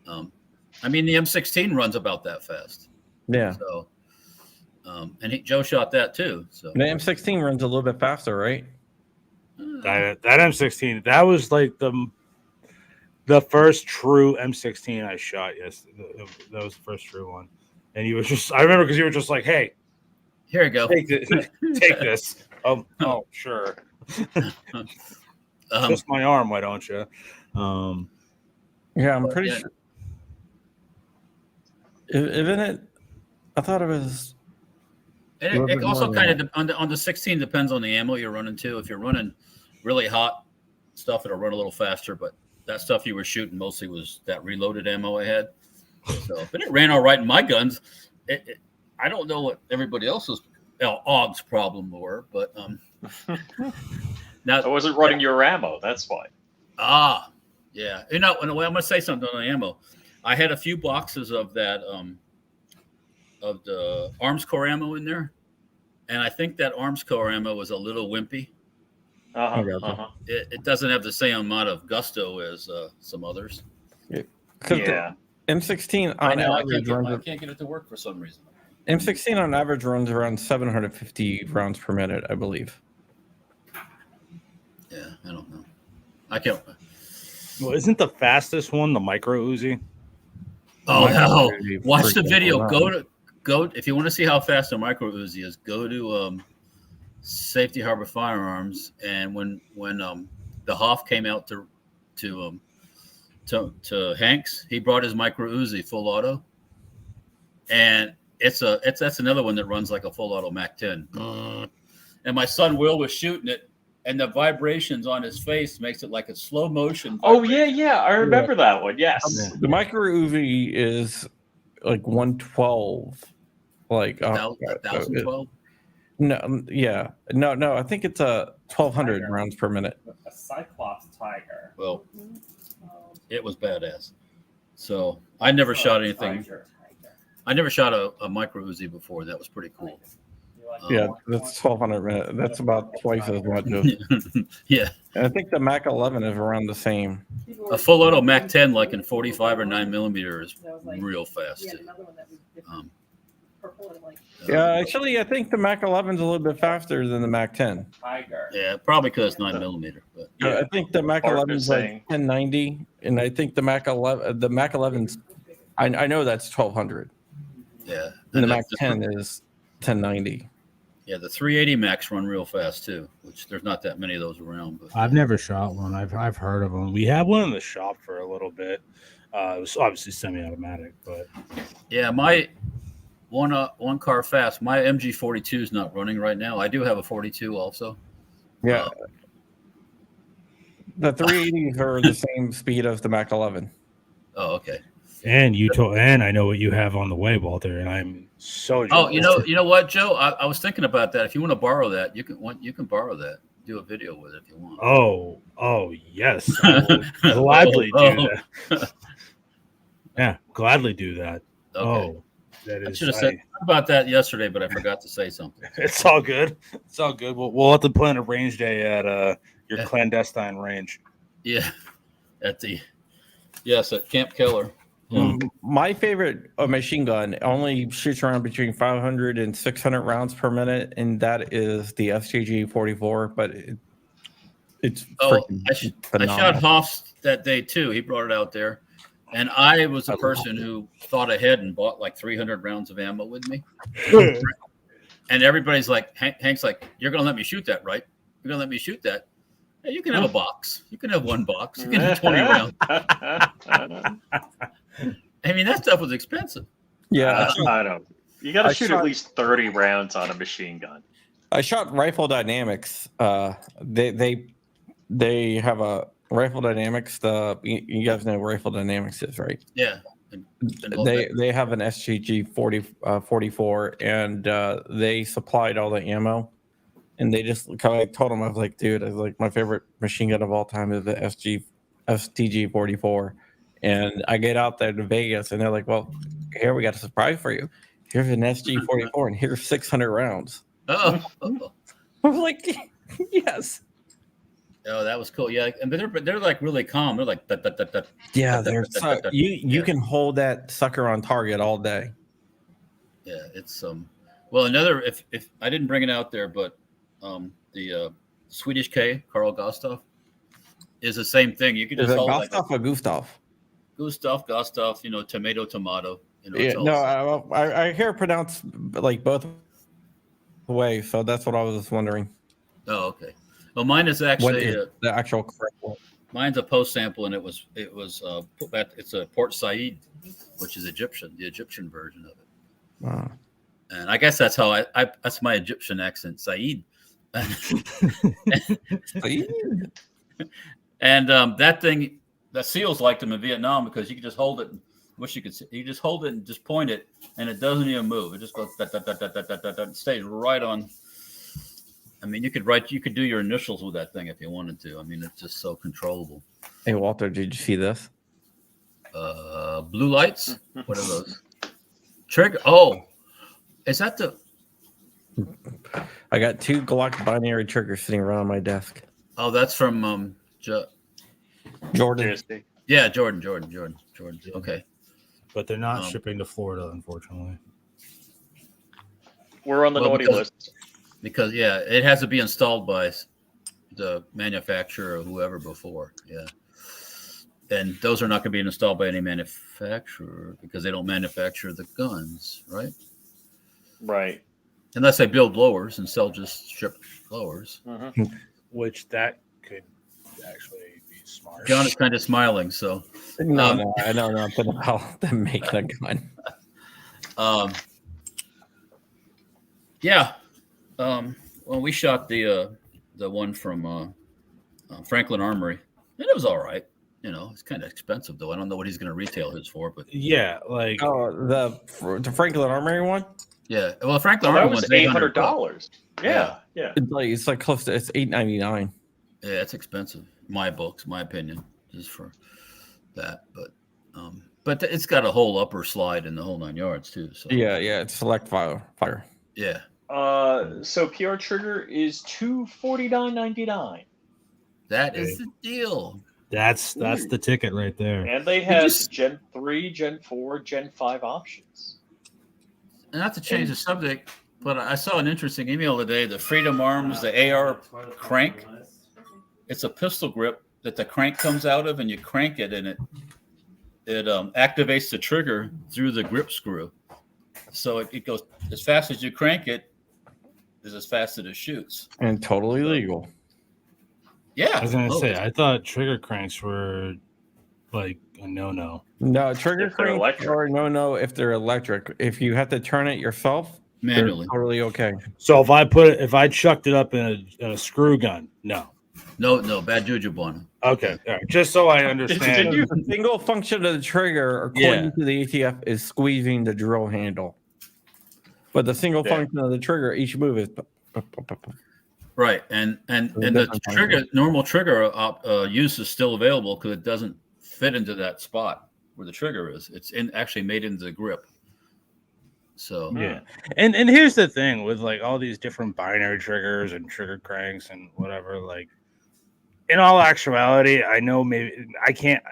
I mean, the M16 runs about that fast. Yeah. So, and Joe shot that too. So The M16 runs a little bit faster, right? That M16, that was like the first true M16 I shot. Yes, that was the first true one. And you were just, I remember because you were just like, "Hey, here you go, take this." Oh, sure. Twist my arm, why don't you? Yeah, I'm pretty sure. Isn't it? I thought it was. It also kind of on the 16 depends on the ammo you're running too. If you're running really hot stuff, it'll run a little faster. But that stuff you were shooting mostly was that reloaded ammo I had. So, but it ran all right in my guns. I don't know what everybody else's AUG's problem were, but now I wasn't running your ammo. That's why. Yeah. You know, in a way, I'm going to say something on the ammo. I had a few boxes of that of the Arms Corps ammo in there, and I think that Arms Corps ammo was a little wimpy. It doesn't have the same amount of gusto as some others. Yeah. M16 on average I can't get it to work for some reason. M16 on average runs around 750 rounds per minute, I believe. Yeah, I don't know. I can't. Well, isn't the fastest one the micro Uzi? Oh no! Watch the video. Go if you want to see how fast a micro Uzi is. Go to Safety Harbor Firearms, and when the Hoff came out to Hanks, he brought his micro Uzi full auto, and that's another one that runs like a full auto Mac 10. And my son Will was shooting it, and the vibrations on his face makes it like a slow motion. Oh yeah, I remember that one. Yes, the micro Uzi is like 112, like 1,012. No, yeah, no. I think it's 1,200 rounds per minute. A Cyclops Tiger. Well, it was badass. So I never shot anything. I never shot a micro Uzi before. That was pretty cool. Yeah, that's 1,200 minutes. That's about twice as much. Yeah. And I think the Mac 11 is around the same. A full auto Mac 10, like in 45 or 9mm, is real fast too. Yeah, actually, I think the Mac 11 is a little bit faster than the Mac 10. Yeah, probably because it's 9mm. But I think the Mac 11 is like 1090, and I think the Mac 11's. I know that's 1,200. Yeah, and the Mac 10 is 1090. Yeah, the 380 Macs run real fast too, which there's not that many of those around. But I've never shot one. I've heard of them. We had one in the shop for a little bit. It was obviously semi-automatic, but yeah, my one car fast. My MG42 is not running right now. I do have a 42 also. Yeah, the 380s are the same speed as the Mac 11. Oh, okay. And and I know what you have on the way, Walter, and I'm so jealous. Oh, you know what, Joe? I was thinking about that. If you want to borrow that, you can borrow that. Do a video with it if you want. Oh, yes. I will gladly do that. Yeah, gladly do that. Okay. Oh, that is. I should have said about that yesterday, but I forgot to say something. It's all good. It's all good. We'll have to plan a range day at your clandestine range. Yeah, at Camp Keller. My favorite machine gun only shoots around between 500 and 600 rounds per minute, and that is the STG 44. But it's I shot Hoff's that day too. He brought it out there, and I was a person who thought ahead and bought like 300 rounds of ammo with me. And everybody's like, Hank's like, "You're gonna let me shoot that, right? You're gonna let me shoot that? Hey, you can have a box. You can have one box. You can have 20 rounds." I mean, that stuff was expensive. Yeah, I don't. You got to shoot at least 30 rounds on a machine gun. I shot Rifle Dynamics. They have a Rifle Dynamics. You guys know what Rifle Dynamics is, right? Yeah. They have an STG 44, and they supplied all the ammo. and they just kind of told him, I was like, dude, I was like, my favorite machine gun of all time is the STG 44. And I get out there to Vegas, and they're like, well, here we got a surprise for you. Here's an SG 44, and here's 600 rounds. Oh, I'm like, yes. oh, that was cool. Yeah, and they're like really calm. They're like, Yeah, you can hold that sucker on target all day. Yeah, it's well, another if I didn't bring it out there, but the Swedish K, Carl Gustav, is the same thing. You can Is just it hold Gustav or Gustav? Gustav, you know, tomato, you know. Yeah, no, I hear it pronounced like both ways, so that's what I was wondering. Oh, okay. Well, mine is What actually is the actual correct one? mine's a post sample, and it's a Port Said, which is Egyptian, the Egyptian version of it. Wow. And I guess that's how I that's my Egyptian accent, Said. And that thing, the SEALs liked them in Vietnam because you could just hold it. Wish you could see. You just hold it and just point it, and it doesn't even move. It just goes it stays right on. I mean, you could do your initials with that thing if you wanted to. I mean, it's just so controllable. Hey, Walter, did you see this? Blue lights. What are those? Trigger. Oh, is that the? I got 2 Glock binary triggers sitting around my desk. Oh, that's from Jordan. Yeah, Jordan. Okay. But they're not shipping to Florida, unfortunately. We're on the naughty list. Because it has to be installed by the manufacturer or whoever before. Yeah. And those are not going to be installed by any manufacturer because they don't manufacture the guns, right? Right. Unless they build blowers and sell just shipped blowers. Mm-hmm. Which that could actually be smart. John is kind of smiling, so. No, I know nothing about them making a gun. Yeah. Well, we shot the one from Franklin Armory, and it was all right. You know, it's kind of expensive though. I don't know what he's going to retail his for, but yeah, like the Franklin Armory one. Yeah, well, Franklin Armory was $800. Yeah. It's like close to it's $899. Yeah, it's expensive. My opinion, just for that. But it's got a whole upper slide in the whole 9 yards too. So Yeah, it's select fire. Yeah. So PR trigger is $249.99. That is the deal. That's the ticket right there. And they have Gen 3, Gen 4, Gen 5 options. And not to change the subject, but I saw an interesting email today. The Freedom Arms, the AR crank. It's a pistol grip that the crank comes out of, and you crank it, and it activates the trigger through the grip screw. So it goes as fast as you crank it, is as fast as it shoots. And totally legal. Yeah. I was going to say, I thought trigger cranks were like a no-no. No, trigger cranks are no if they're electric. If you have to turn it yourself, manually, totally okay. So if I chucked it up in a screw gun, no, bad juju on. Okay, all right. Just so I understand. The single function of the trigger, according to the ATF, is squeezing the drill handle. But the function of the trigger, each move is right, and the trigger, normal trigger use is still available because it doesn't fit into that spot where the trigger is. It's actually made into the grip. So yeah, and here's the thing with like all these different binary triggers and trigger cranks and whatever. Like in all actuality, I know maybe I can't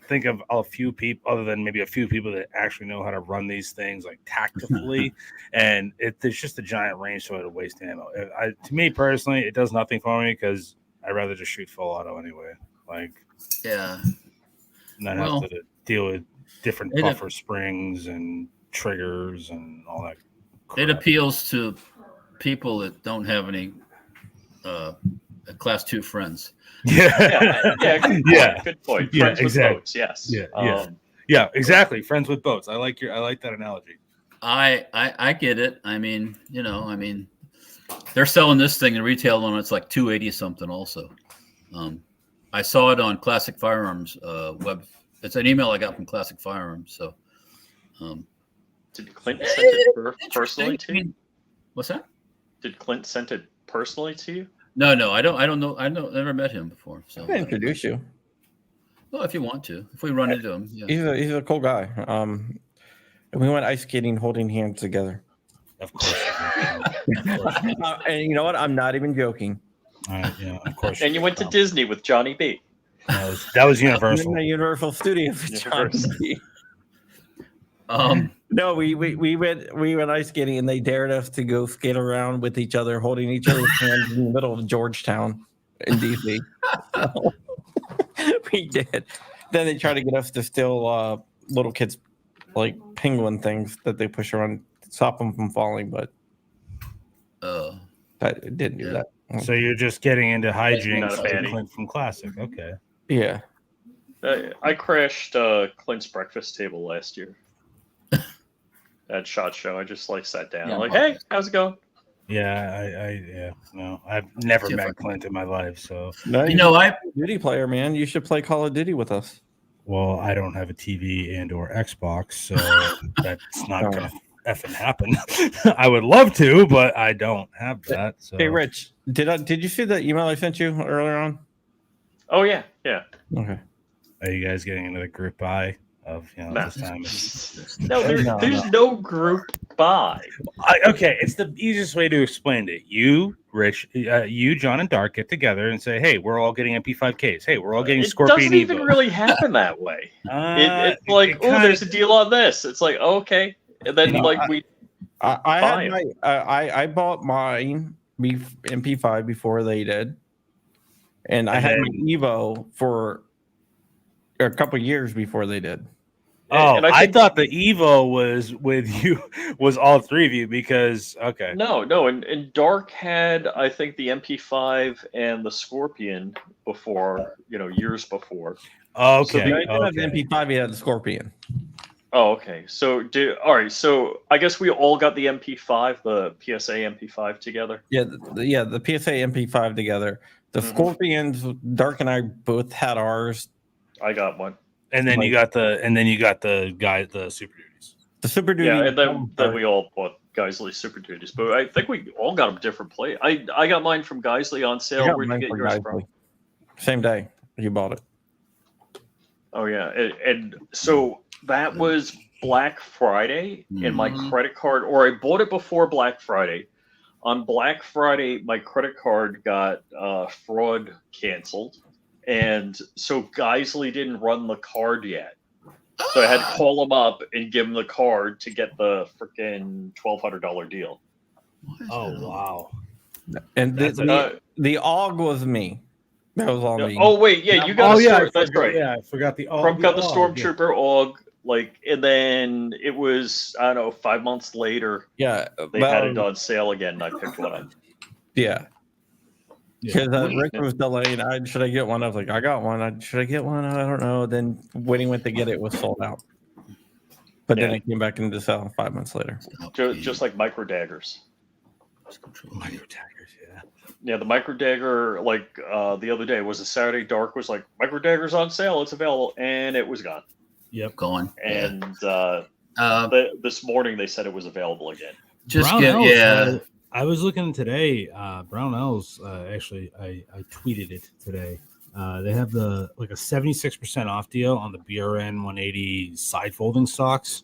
think of a few people other than maybe a few people that actually know how to run these things like tactically, and there's just a giant range so to waste ammo. To me personally, it does nothing for me because I'd rather just shoot full auto anyway. Like not have to deal with different buffer springs and triggers and all that crap. It appeals to people that don't have any class 2 friends. Good point. Friends with boats, yes. Yeah, exactly. Friends with boats. I like that analogy. I get it. I mean, they're selling this thing in retail and it's like $280 something also. I saw it on Classic Firearms web. It's an email I got from Classic Firearms. So did Clint send it personally to you? What's that? Did Clint send it personally to you? No, I don't know. Never met him before. So I can introduce you. Well, if you want to, if we run into him, yeah. He's a cool guy. We went ice skating holding hands together. Of course. And you know what? I'm not even joking. Yeah, of course. And you went to Disney with Johnny B. That was Universal. In the Universal Studios with John B. No, we went ice skating and they dared us to go skate around with each other, holding each other's hands in the middle of Georgetown in DC. So, we did. Then they tried to get us to steal little kids like penguin things that they push around to stop them from falling, but that didn't do that. So you're just getting into hijinks Not a like Clint from Classic. Okay. Yeah. I crashed Clint's breakfast table last year at SHOT Show. I just sat down. Yeah, I'm like, hey, how's it going? Yeah, no, I've never met Clint in my life, so. No, You know, I Duty player, man. You should play Call of Duty with us. Well, I don't have a TV and or Xbox, so that's not gonna effing happen. I would love to, but I don't have that. So. Hey, Rich, did you see the email I sent you earlier on? Oh yeah. Okay. Are you guys getting into the group buy of this time? No, there's no group buy. Okay, it's the easiest way to explain it. You, Rich, John, and Dark get together and say, "Hey, we're all getting MP5Ks. Hey, we're all getting Scorpion." It doesn't even really happen that way. It's like, there's a deal on this. It's like, okay, and then I bought mine MP5 before they did, and I had my Evo for a couple years before they did. Oh, I thought the Evo was with you, was all three of you because No, and Dark had, I think, the MP5 and the Scorpion before, years before. So Okay. I didn't have the MP5, he had the Scorpion. Oh, okay. So so I guess we all got the MP5, the PSA MP5 together. Yeah, the PSA MP5 together. The Scorpions, Dark and I both had ours. I got one. And then you got the Super Duties. The Super Duty. Yeah, and then we all bought Geisley Super Duties, but I think we all got them different place. I got mine from Geisley on sale. Where'd you get yours from? Same day you bought it. Oh yeah, and so that was Black Friday, and my credit card, or I bought it before Black Friday. On Black Friday, my credit card got fraud canceled. And so Geisley didn't run the card yet. So I had to call them up and give them the card to get the freaking $1,200 deal. Oh, wow. And the AUG was me. That was all me. Oh, wait. Yeah, you got that's right. Yeah, I forgot the AUG. Crump got the Stormtrooper AUG. And then it was, I don't know, 5 months later. Yeah. They had it on sale again, and I picked one up. Yeah. Because Rick was delayed. Should I get one? I was like, I got one. Should I get one? I don't know. Then when he went to get it, was sold out. But then it came back into sale 5 months later. Just like micro daggers. Micro daggers, yeah. Yeah, the micro dagger, the other day was a Saturday. Dark was like, micro dagger's on sale. It's available, and it was gone. Yep, gone. And this morning they said it was available again. I was looking today. Brownells, actually, I tweeted it today. They have a 76% off deal on the BRN 180 side folding stocks.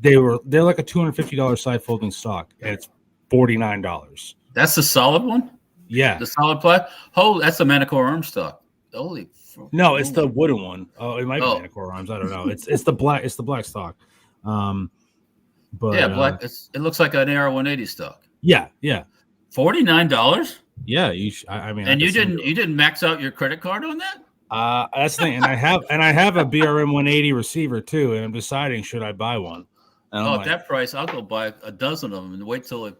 They're like a $250 side folding stock, and it's $49. That's the solid one. Yeah, the solid plat. Oh, that's the Manticore arm stock. Holy. No, it's the wooden one. Oh, it might be Manticore arms. I don't know. It's the black. It's the black stock. But yeah, black. It looks like an AR 180 stock. Yeah. $49. Yeah, you didn't max out your credit card on that? That's the thing, and I have a BRM 180 receiver too, and I'm deciding should I buy one. At that price, I'll go buy a dozen of them and wait till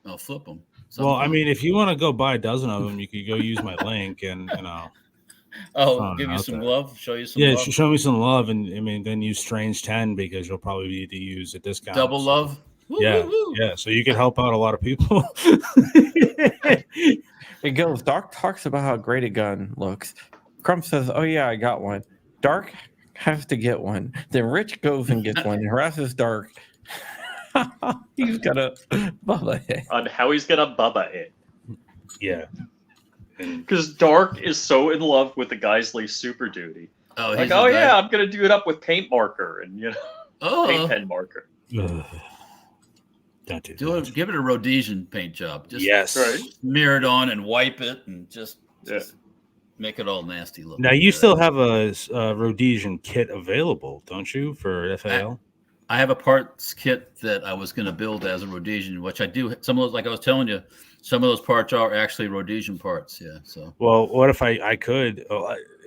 I'll flip them. Well, I mean, if you want to go buy a dozen of them, you could go use my link and give you some love, show you some. Yeah, love. Show me some love, and then use Strange 10 because you'll probably need to use a discount. Double love. Yeah. So you could help out a lot of people. It goes. Dark talks about how great a gun looks. Crump says, "Oh yeah, I got one." Dark has to get one. Then Rich goes and gets one and harasses Dark. He's gonna bubba it. On how he's gonna bubba it. Yeah. Because Dark is so in love with the Geisley Super Duty. Oh, Like, oh yeah, I'm gonna do it up with paint marker and paint pen marker. Don't do that. Give it a Rhodesian paint job. Just yes. Right. smear it on and wipe it and just make it all nasty looking. Now you still have a Rhodesian kit available, don't you, for FAL? I have a parts kit that I was going to build as a Rhodesian, which I do. Some of those, like I was telling you, some of those parts are actually Rhodesian parts. Yeah. So. Well, what if I could?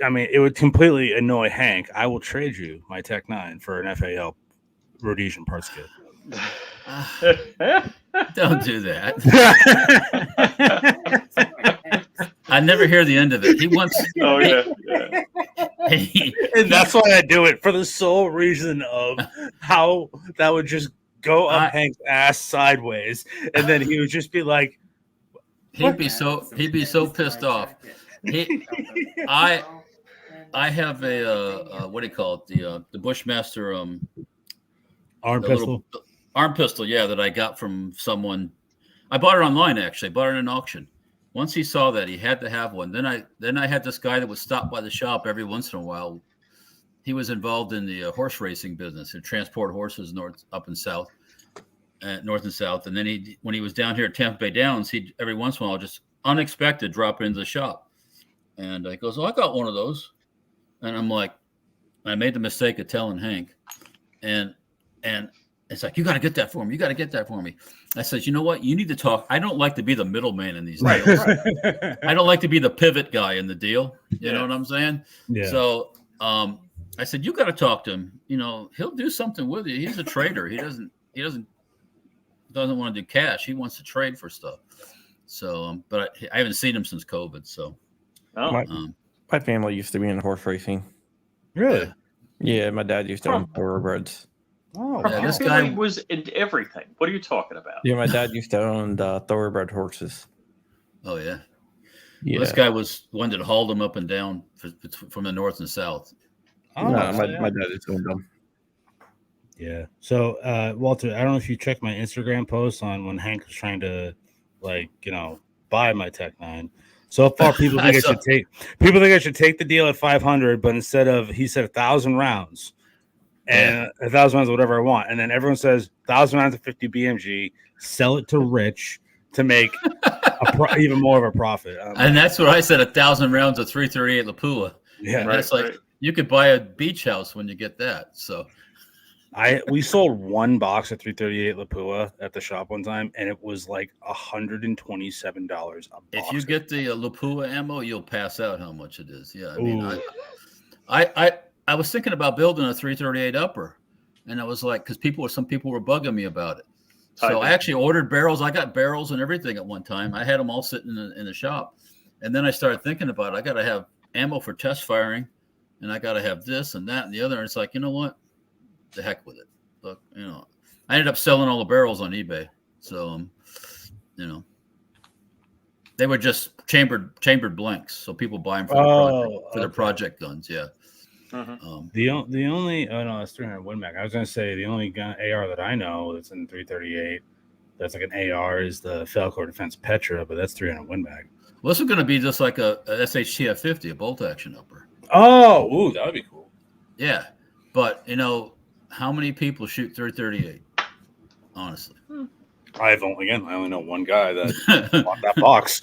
I mean, it would completely annoy Hank. I will trade you my Tech 9 for an FAL Rhodesian parts kit. Don't do that. I never hear the end of it. He wants. Oh yeah. And that's why I do it, for the sole reason of how that would just go up Hank's ass sideways, and then he would just be like, he'd be so pissed off. I have a what do you call it, the Bushmaster arm pistol. Arm pistol, yeah, that I got from someone. I bought it online, actually. I bought it in an auction. Once he saw that, he had to have one. Then I had this guy that would stop by the shop every once in a while. He was involved in the horse racing business and transport horses north and south. And then when he was down here at Tampa Bay Downs, he'd every once in a while just unexpected drop into the shop. And he goes, "Oh, I got one of those." And I'm like, I made the mistake of telling Hank. And it's like, "You got to get that for me. You got to get that for me." I said, "You know what? You need to talk. I don't like to be the middleman in these deals. I don't like to be the pivot guy in the deal. You know what I'm saying?" Yeah. So I said, "You got to talk to him. He'll do something with you. He's a trader. He doesn't want to do cash. He wants to trade for stuff." So, but I haven't seen him since COVID. So, my family used to be in horse racing. Really? Yeah, my dad used to own thoroughbreds. Oh, yeah, this guy guy was into everything. What are you talking about? Yeah, my dad used to own thoroughbred horses. Oh yeah. Yeah. Well, this guy was one that hauled them up and down from the north and south. Oh, no, my dad just owned them. Yeah. So, Walter, I don't know if you checked my Instagram post on when Hank was trying to, buy my Tech 9. So far, people think I should take the deal at 500, but instead of, he said 1,000 rounds and 1,000 rounds of whatever I want, and then everyone says 1,000 rounds of 50 BMG, sell it to Rich to make even more of a profit. And that's what I said: 1,000 rounds of 338 Lapua. Yeah, that's you could buy a beach house when you get that. So. We sold one box of 338 Lapua at the shop one time, and it was like $127 a box. If you get the Lapua ammo, you'll pass out how much it is. Yeah, I mean, I was thinking about building a 338 upper, and I was like, because some people were bugging me about it. So I actually ordered barrels. I got barrels and everything at one time. I had them all sitting in the shop, and then I started thinking about it. I got to have ammo for test firing, and I got to have this and that and the other. And it's like, you know what? The heck with it. Look, I ended up selling all the barrels on eBay. So, they were just chambered blanks. So people buy them for their project guns. Yeah. Mm-hmm. The only that's 300 Win Mag. I was gonna say the only gun AR that I know that's in 338 that's like an AR is the Falcor Defense Petra, but that's 300 Win Mag. Well, this is going to be just like a SHTF 50, a bolt action upper. Oh, that would be cool. Yeah, but how many people shoot 338? Honestly, I only know one guy that bought that box.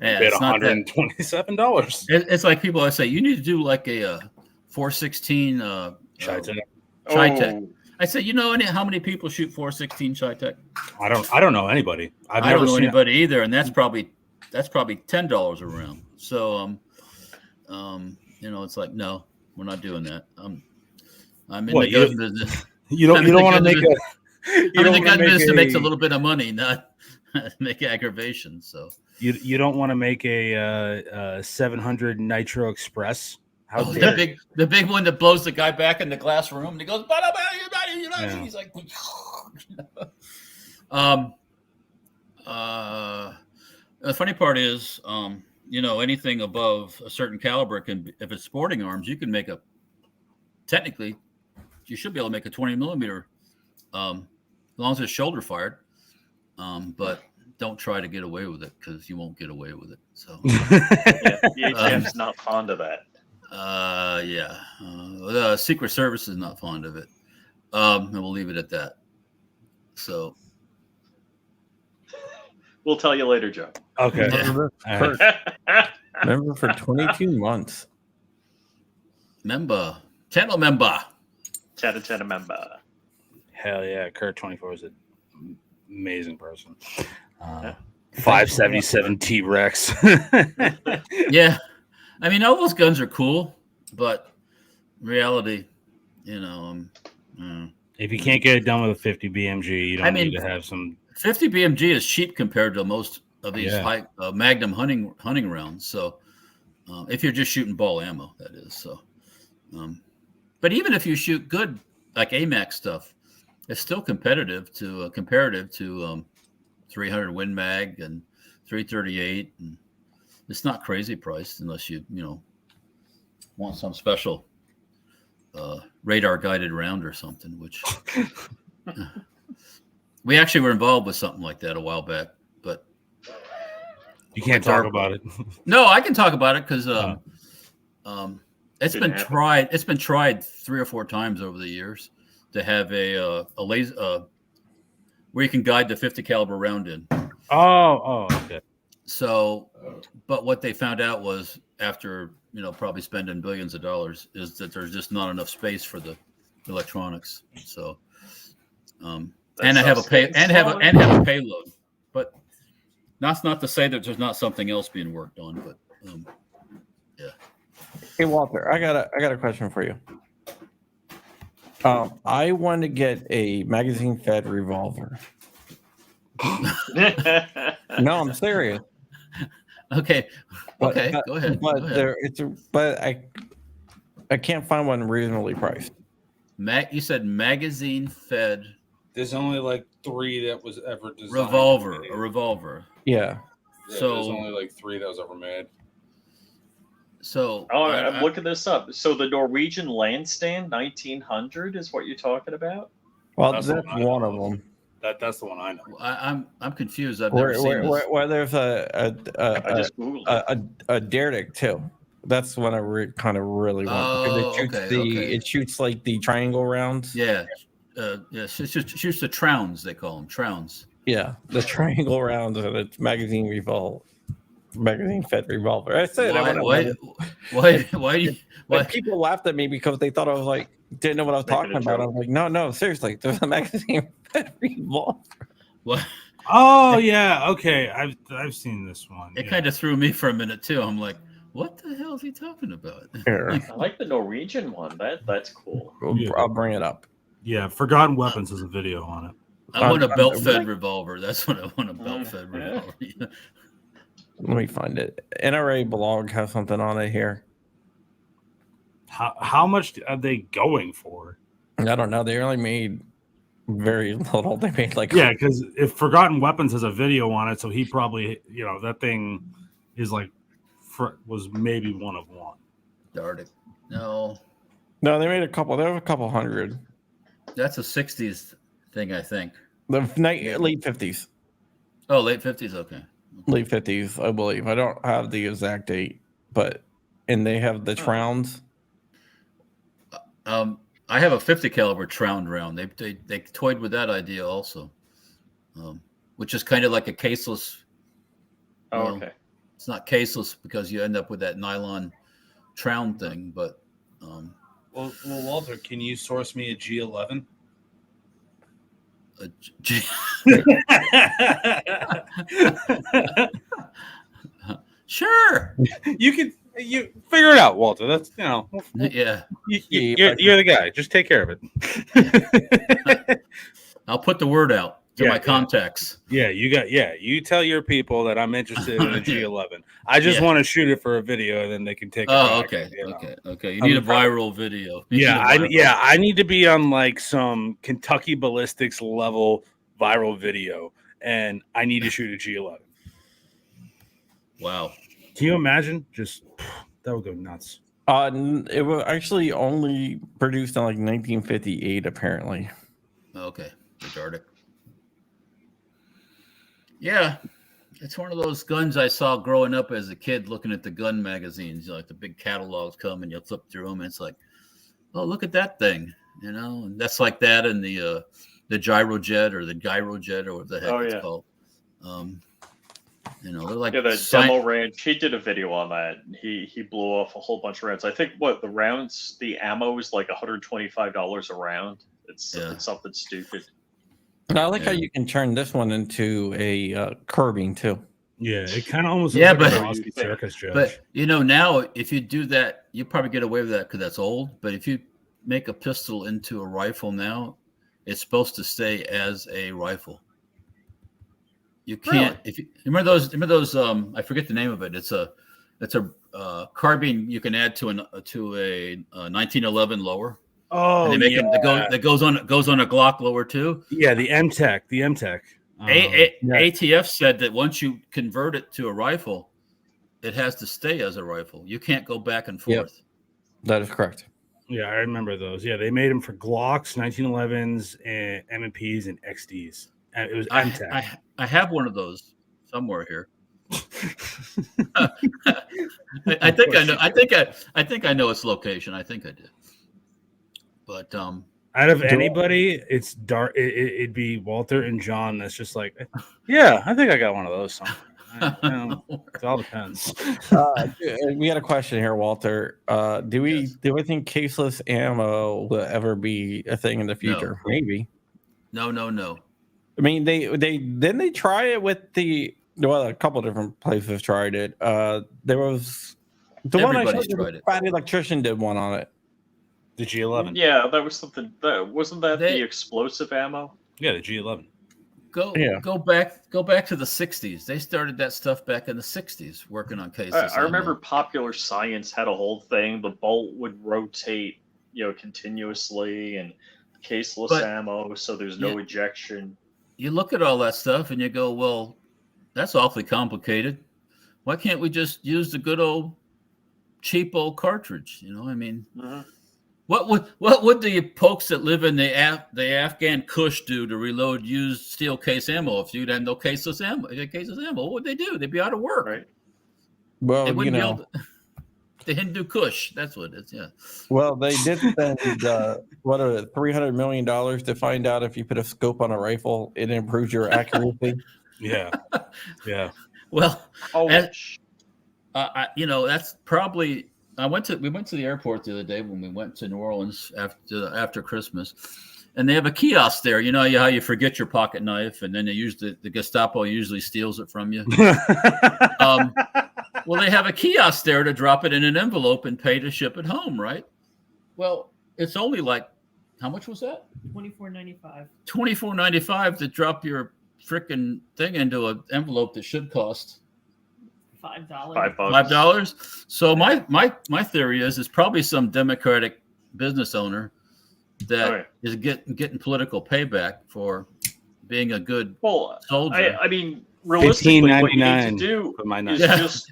Yeah, paid $127. It's like people I say you need to do like a 416 Chi-Tech. I say, how many people shoot 416 Chi-Tech? I don't know anybody. I don't know anybody either, and that's probably $10 a round. So it's like, no, we're not doing that. I'm in the gun business. You don't want to make a. I'm in the gun business to make a little bit of money, not make aggravation. So you don't want to make a 700 Nitro Express. The big one that blows the guy back in the glass room, and he goes, he's like, the funny part is, anything above a certain caliber if it's sporting arms, you can make technically, you should be able to make a 20 millimeter, as long as it's shoulder fired. But don't try to get away with it because you won't get away with it. So Yeah, the ATF's not fond of that. the Secret Service is not fond of it. And we'll leave it at that. So we'll tell you later, Joe. Okay. Remember for 22 months. Channel member. Chatter member. Hell yeah, Kurt 24 is an amazing person. 577 T-Rex. Yeah, I mean, all those guns are cool, but reality, If you can't get it done with a 50 BMG, you don't need to have some. 50 BMG is cheap compared to most of these high Magnum hunting rounds. So, if you're just shooting ball ammo, that is. So, but even if you shoot good like AMAX stuff, it's still comparative to 300 Win Mag and 338, and it's not crazy priced unless you want some special radar guided round or something. Which we actually were involved with something like that a while back, but you can't talk about it. No, I can talk about it because it's been tried. It's been tried 3 or 4 times over the years to have a laser where you can guide the 50 caliber round in. Oh, okay. So, but what they found out was after probably spending billions of dollars is that there's just not enough space for the electronics. So, and have a payload. But that's not to say that there's not something else being worked on. But yeah. Hey Walter, I got a question for you. I want to get a magazine-fed revolver. No, I'm serious. Okay. Okay. Go ahead. But Go ahead. but I can't find one reasonably priced. You said magazine-fed. There's only like 3 that was ever designed. A revolver. Yeah. So there's only like 3 that was ever made. So I'm looking this up. So the Norwegian Landstand 1900 is what you're talking about? Well, that's one of them. That's the one I know. I'm confused. I've never seen this. Where there's I just Googled a Derrick too. That's what I kind of really want. Because it shoots like the triangle rounds. Yeah. It shoots the Trowns, they call them. Trowns. Yeah, the triangle rounds and it's magazine fed revolver. I said why people laughed at me because they thought I was like didn't know what I was talking about. I was like, no, seriously, there's a magazine fed revolver. What? Oh yeah, okay. I've seen this one. It kind of threw me for a minute too. I'm like, what the hell is he talking about? I like the Norwegian one. That's cool. I'll bring it up. Yeah, Forgotten Weapons has a video on it. I want a belt-fed revolver. That's what I want, a belt-fed revolver. Let me find it. NRA blog has something on it here. How much are they going for? I don't know. They only made very little. They made like because if Forgotten Weapons has a video on it, so he probably that thing is like was maybe one of one. Darn it! No, they made a couple. There were a couple hundred. That's a '60s thing, I think. The late 50s. Oh, late 50s. Okay. Late 50s, I believe. I don't have the exact date, and they have the Trowns. I have a 50 caliber Tround round. They toyed with that idea also, which is kind of like a caseless. Okay. It's not caseless because you end up with that nylon Tround thing, but. Well, Walter, can you source me a G11? Sure. You figure it out, Walter. That's yeah. You're the guy. Just take care of it. I'll put the word out to my contacts. Yeah, you tell your people that I'm interested in a G11. I just want to shoot it for a video, and then they can take it. Oh, okay. You need a viral video. I need to be on like some Kentucky ballistics level viral video, and I need to shoot a G11. Wow. Can you imagine? Just that would go nuts. It was actually only produced in like 1958, apparently. Okay. Retarded. Yeah, it's one of those guns I saw growing up as a kid, looking at the gun magazines. Like the big catalogs come, and you flip through them, and it's like, oh, look at that thing, And that's like that, and the gyrojet or the gyrojet or what the heck it's called. They're like the demo range. He did a video on that. He blew off a whole bunch of rounds. I think the ammo is like $125 a round. It's something stupid. And I like how you can turn this one into a carbine too. Yeah, it kind of almost looks like a Rosby circus judge. But now, if you do that, you probably get away with that because that's old. But if you make a pistol into a rifle now, it's supposed to stay as a rifle. You can't. If you remember those. I forget the name of it. It's a carbine you can add to a 1911 lower. Oh, and they make it that goes on a Glock lower too. Yeah, the M-Tech. ATF said that once you convert it to a rifle, it has to stay as a rifle. You can't go back and forth. Yep. That is correct. Yeah, I remember those. Yeah, they made them for Glocks, 1911s, and M&Ps and XDs. And it was M-Tech. I have one of those somewhere here. I think I know. I think I know its location. I think I did. But out of anybody, it's dark. It'd be Walter and John. That's just like, yeah, I think I got one of those. It all depends. We got a question here, Walter. Do we think caseless ammo will ever be a thing in the future? No. Maybe. No. I mean, they try it with a couple different places tried it. There was the one I showed you, the Fat Electrician did one on it. The G11. Yeah, that was something. Wasn't that the explosive ammo? Yeah, the G11. Go back to the 60s. They started that stuff back in the 60s, working on cases. I remember Popular Science had a whole thing. The bolt would rotate, continuously, and caseless ammo, so there's no ejection. You look at all that stuff and you go, well, that's awfully complicated. Why can't we just use the good old cheap old cartridge? What would the folks that live in the Afghan Kush do to reload used steel case ammo if you'd have no caseless ammo? What would they do? They'd be out of work. Right. Well, they wouldn't be able to, the Hindu Kush. That's what it is. Yeah. Well, they did spend $300 million to find out if you put a scope on a rifle, it improves your accuracy. Yeah. Well, that's probably. We went to the airport the other day when we went to New Orleans after Christmas, and they have a kiosk there. You know how you forget your pocket knife, and then the Gestapo usually steals it from you. Well, they have a kiosk there to drop it in an envelope and pay to ship it home, right? Well, it's only like, how much was that? $24.95. $24.95 to drop your freaking thing into an envelope that should cost $5. $5. So my theory is it's probably some Democratic business owner that is getting political payback for being a good soldier. I mean, realistically, what you need to do is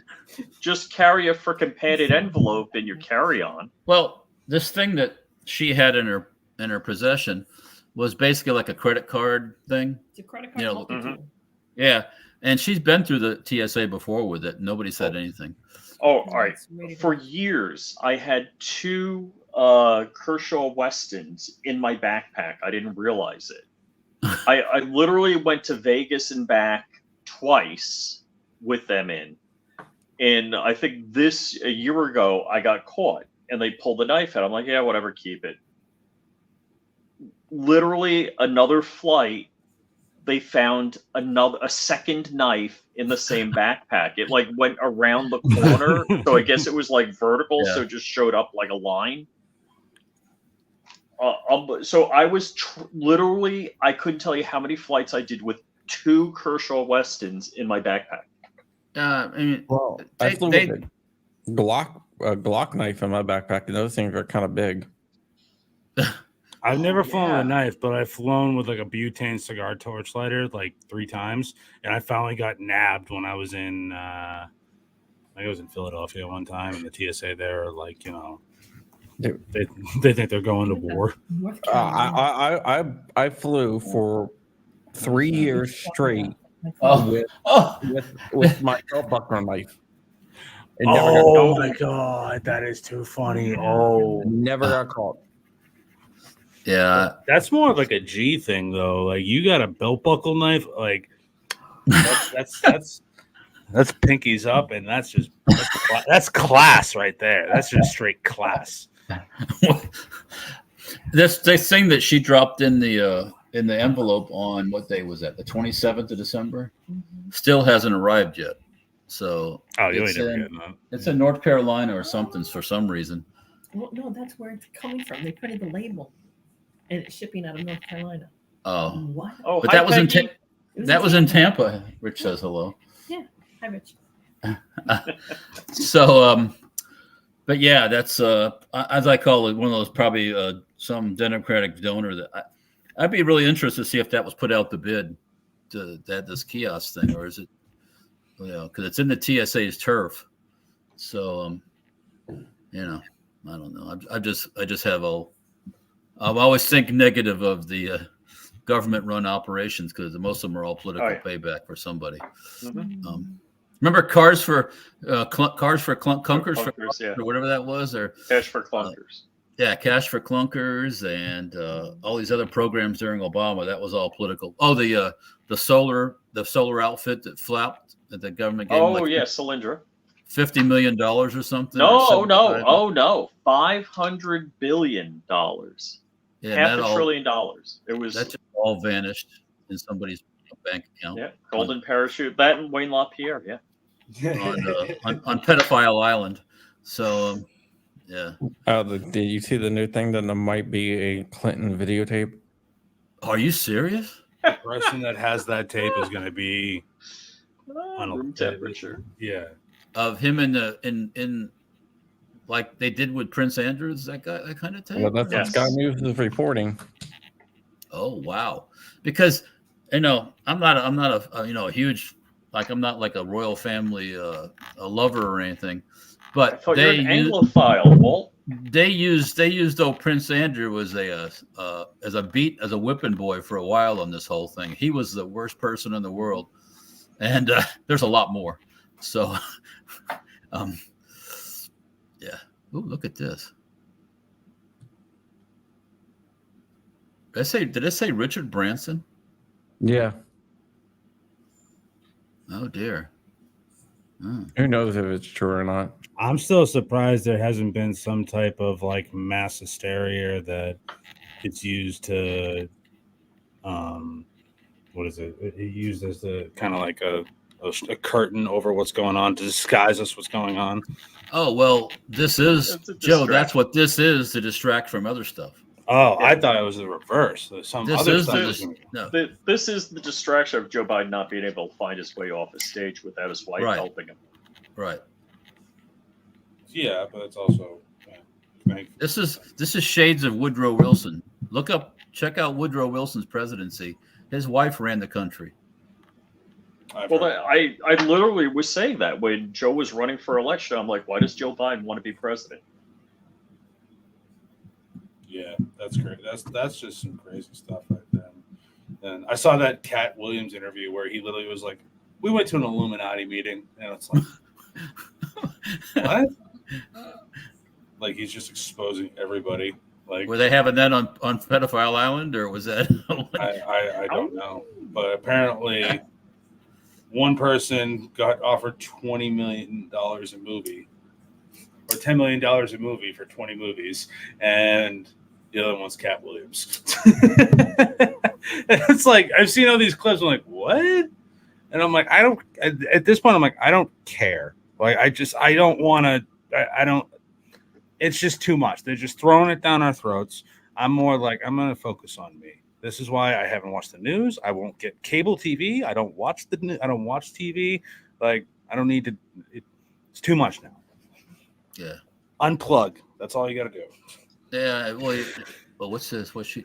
just carry a freaking padded envelope in your carry-on. Well, this thing that she had in her possession was basically like a credit card thing. It's a credit card multi-tool. Yeah. And she's been through the TSA before with it. Nobody said anything. Oh, all right. For years, I had 2 Kershaw Westons in my backpack. I didn't realize it. I literally went to Vegas and back twice with them in. And I think a year ago, I got caught and they pulled the knife out. I'm like, yeah, whatever, keep it. Literally another flight, they found a second knife in the same backpack. It went around the corner. So I guess it was vertical. Yeah. So it just showed up like a line. So I was literally, I couldn't tell you how many flights I did with 2 Kershaw Westons in my backpack. I mean, I flew with a Glock knife in my backpack, and those things are kind of big. I've never flown with a knife, but I've flown with a butane cigar torch lighter 3 times, and I finally got nabbed when I was in I was in Philadelphia one time, and the TSA there they think they're going to war. I flew for 3 years straight with, Oh, with my belt buckler knife. It never got Oh caught. my god, that is too funny. Oh, Never got caught. yeah. that's more of like a G thing though. Like you got a belt buckle knife, like that's pinkies up, and that's class right there. That's just straight class. This thing that she dropped in the envelope on what day was that? The 27th of December. Still hasn't arrived yet. So Oh, you ain't it's never in, getting that. it's in North Carolina or something for some reason. Well, no, that's where it's coming from. They printed the label, and it's shipping out of North Carolina. Oh, What? Oh, but hi, that was in Peggy. that was in Tampa. Rich says hello. Hi, Rich. So, but yeah, that's as I call it, one of those probably some Democratic donor that I'd be really interested to see if that was put out the bid to that this kiosk thing, or is it, because it's in the TSA's turf. So, I don't know. I just have I always think negative of the government-run operations because most of them are all political payback for somebody. Remember Cars for Clunkers, Yeah. or whatever that was, or Cash for Clunkers. Cash for Clunkers, and all these other programs during Obama. That was all political. Oh, the solar outfit that flapped that the government gave. Oh, yeah, Solyndra. $50 million or something. No. $500 billion. Yeah, $500 billion. It was that just all vanished in somebody's bank account. Yeah, golden parachute. That and Wayne LaPierre. Yeah. on Pedophile Island. So, yeah. Did you see the new thing that there might be a Clinton videotape? Are you serious? The person that has that tape is going to be room temperature. Yeah. Of him in like they did with Prince Andrew, that kind of tape. Well, that's what Sky News is reporting. Oh wow! Because I'm not a huge, like, I'm not like a royal family a lover or anything, but you're an Anglophile, Walt. They used old Prince Andrew as a whipping boy for a while on this whole thing. He was the worst person in the world, and there's a lot more. So, yeah. Ooh, look at this. Did I say Richard Branson? Yeah. Oh dear. Oh. Who knows if it's true or not? I'm still surprised there hasn't been some type of like mass hysteria that it's used to, what is it? It used as a kind of like a curtain over what's going on to disguise us what's going on. Oh well, this is Joe. That's what this is, to distract from other stuff. Oh, yeah. I thought it was the reverse. Some this other is stuff. This is the distraction of Joe Biden not being able to find his way off the stage without his wife helping him. Right. Yeah, but it's also. Yeah, this is shades of Woodrow Wilson. Check out Woodrow Wilson's presidency. His wife ran the country. I literally was saying that when Joe was running for election. I'm like, why does Joe Biden want to be president? Yeah, that's great. That's just some crazy stuff right there. And I saw that Cat Williams interview where he literally was like, "We went to an Illuminati meeting," and it's like, what? Like he's just exposing everybody. Like, were they having that on Pedophile Island, or was that? I don't know, but apparently, one person got offered $20 million a movie, or $10 million a movie for 20 movies, and the other one's Cat Williams. It's like I've seen all these clips. I'm like, what? And I'm like, I don't. At this point, I'm like, I don't care. Like, I don't want to. I don't. It's just too much. They're just throwing it down our throats. I'm more like, I'm going to focus on me. This is why I haven't watched the news. I won't get cable TV. I don't watch TV. Like, I don't need to. It's too much now. Yeah. Unplug. That's all you got to do. Yeah. Well, what's this? What's she?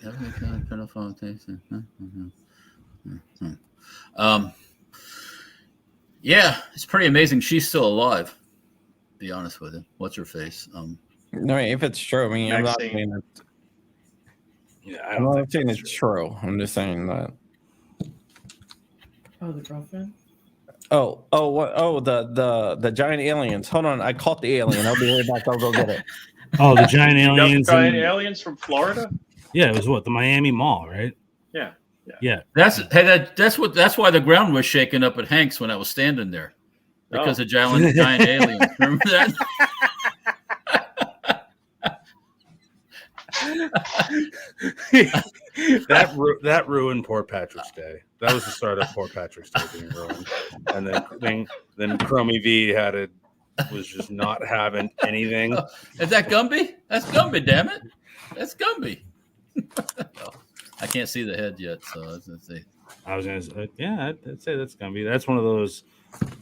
Yeah, it's pretty amazing. She's still alive. To be honest with you. What's her face? No, if it's true, I mean, I'm not saying it. Yeah, I'm not saying it's true. I'm just saying that. Oh, the girlfriend. The giant aliens. Hold on, I caught the alien. I'll be right back. I'll go get it. Oh, the giant You got the aliens. giant aliens from Florida? Yeah, it was what, the Miami Mall, right? Yeah. Yeah. That's why the ground was shaking up at Hank's when I was standing there because of giant aliens. Remember that? that ruined poor Patrick's Day. That was the start of poor Patrick's Day being ruined. And then Chromie V was just not having anything. Is that Gumby? That's Gumby, damn it. That's Gumby. I can't see the head yet, so let's see. I was gonna say, I'd say that's Gumby. That's one of those.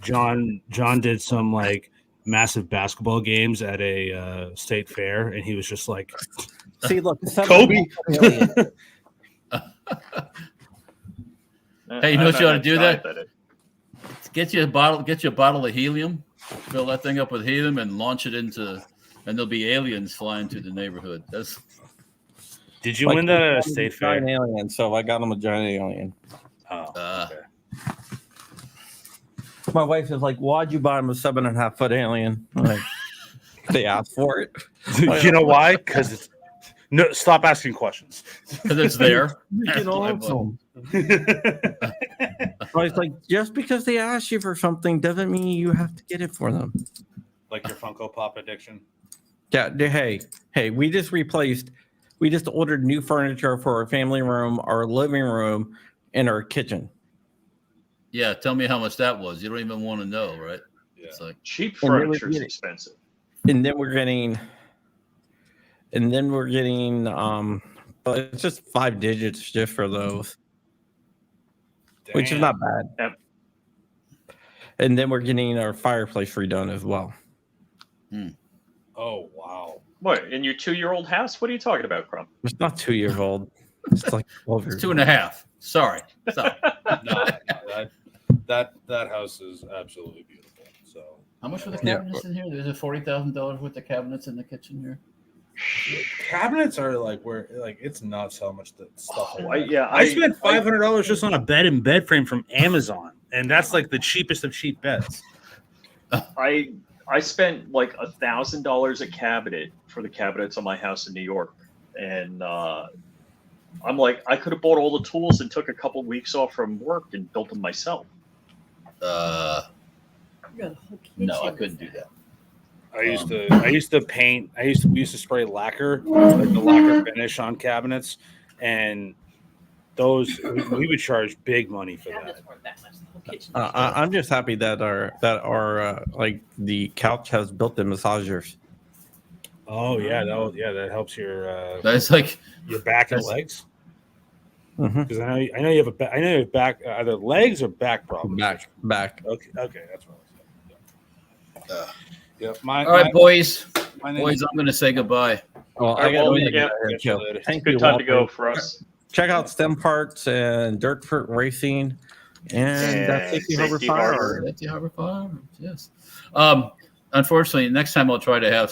John did some like massive basketball games at a state fair, and he was just like, See, look, Kobe. Hey, you know what you ought to do? That get you a bottle of helium, fill that thing up with helium, and launch it into, and there'll be aliens flying through the neighborhood. Did you win that at a state fair? Giant alien. So I got him a giant alien. Oh, okay. My wife is like, "Why'd you buy him a 7.5 foot alien?" I'm like, they asked for it. You know why? Because it's no. Stop asking questions. Because it's there. I was like, just because they ask you for something doesn't mean you have to get it for them. Like your Funko Pop addiction. Yeah. Hey, we just ordered new furniture for our family room, our living room, and our kitchen. Yeah, tell me how much that was. You don't even want to know, right? Yeah. It's like cheap furniture is expensive. And then we're getting but it's just 5 digits just for those. Damn. Which is not bad. Yep. And then we're getting our fireplace redone as well. Oh wow! What, in your 2-year-old house? What are you talking about, Crumb? It's not 2 years old. It's like 12 years. it's 2.5. Sorry. No, that house is absolutely beautiful. So How much were the cabinets in here? There's a $40,000 worth of cabinets in the kitchen here. cabinets are like it's nuts how much that stuff. I spent $500 just on a bed and bed frame from Amazon, and that's like the cheapest of cheap beds. I spent like $1,000 a cabinet for the cabinets on my house in New York, and I'm like, I could have bought all the tools and took a couple weeks off from work and built them myself. No, I couldn't do that. I used to paint. We used to spray lacquer, like the lacquer finish on cabinets, and those we would charge big money for that. I'm just happy that our like the couch has built-in massagers. Oh yeah, that helps your That's like your back and legs. Mm-hmm. Because I know you have back either legs or back problems. Back. Okay, that's what I said. Yeah. All right, boys. I'm going to say goodbye. Well, I got to Thank you. Good time to go for us. Check out STEM Parts and Dirt Racing and Safety Harbor Fire. Safety Harbor Fire. Yes. Unfortunately, next time I'll try to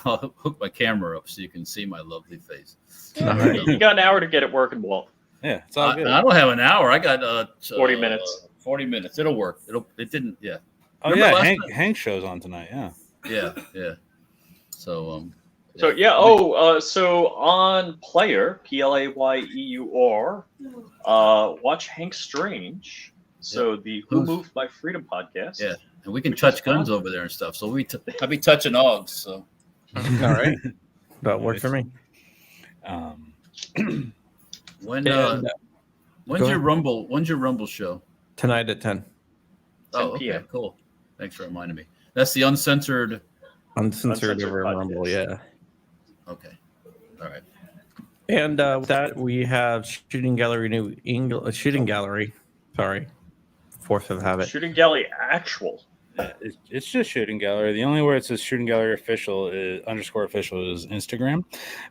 I'll hook my camera up so you can see my lovely face. You got an hour to get it working, Walt. Yeah, it's all good. I don't have an hour. I got 40 minutes. 40 minutes. It'll work. It didn't. Yeah. Oh yeah, Hank show's on tonight. Yeah. Yeah. So so on Player, PLAYEUR, watch Hank Strange. So the Who Moved My Freedom podcast. Yeah, and we can touch guns over there and stuff. So I'll be touching Augs. So all right, that worked for me. When's your Rumble? When's your Rumble show? Tonight at 10. Oh, okay, cool. Thanks for reminding me. That's the uncensored over Rumble, yeah. Okay. All right. And with that, we have Shooting Gallery New England. Shooting Gallery. Sorry. Force of habit. Shooting Gallery actual. Yeah, it's just Shooting Gallery. The only where it says Shooting Gallery official is _official is Instagram.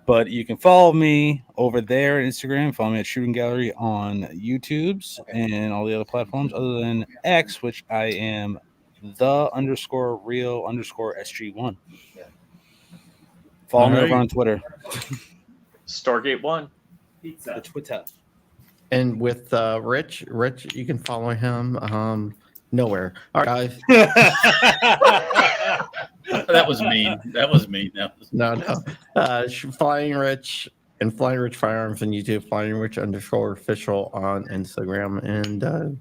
But you can follow me over there on Instagram. Follow me at Shooting Gallery on YouTube's and all the other platforms other than X, which I am _real_SG1. Yeah. Follow me over on Twitter. Stargate 1. The Twitter. And with Rich, you can follow him nowhere. All right, guys. That was mean. That was mean. No. Flying Rich and Flying Rich Firearms on YouTube, Flying Rich _official on Instagram, and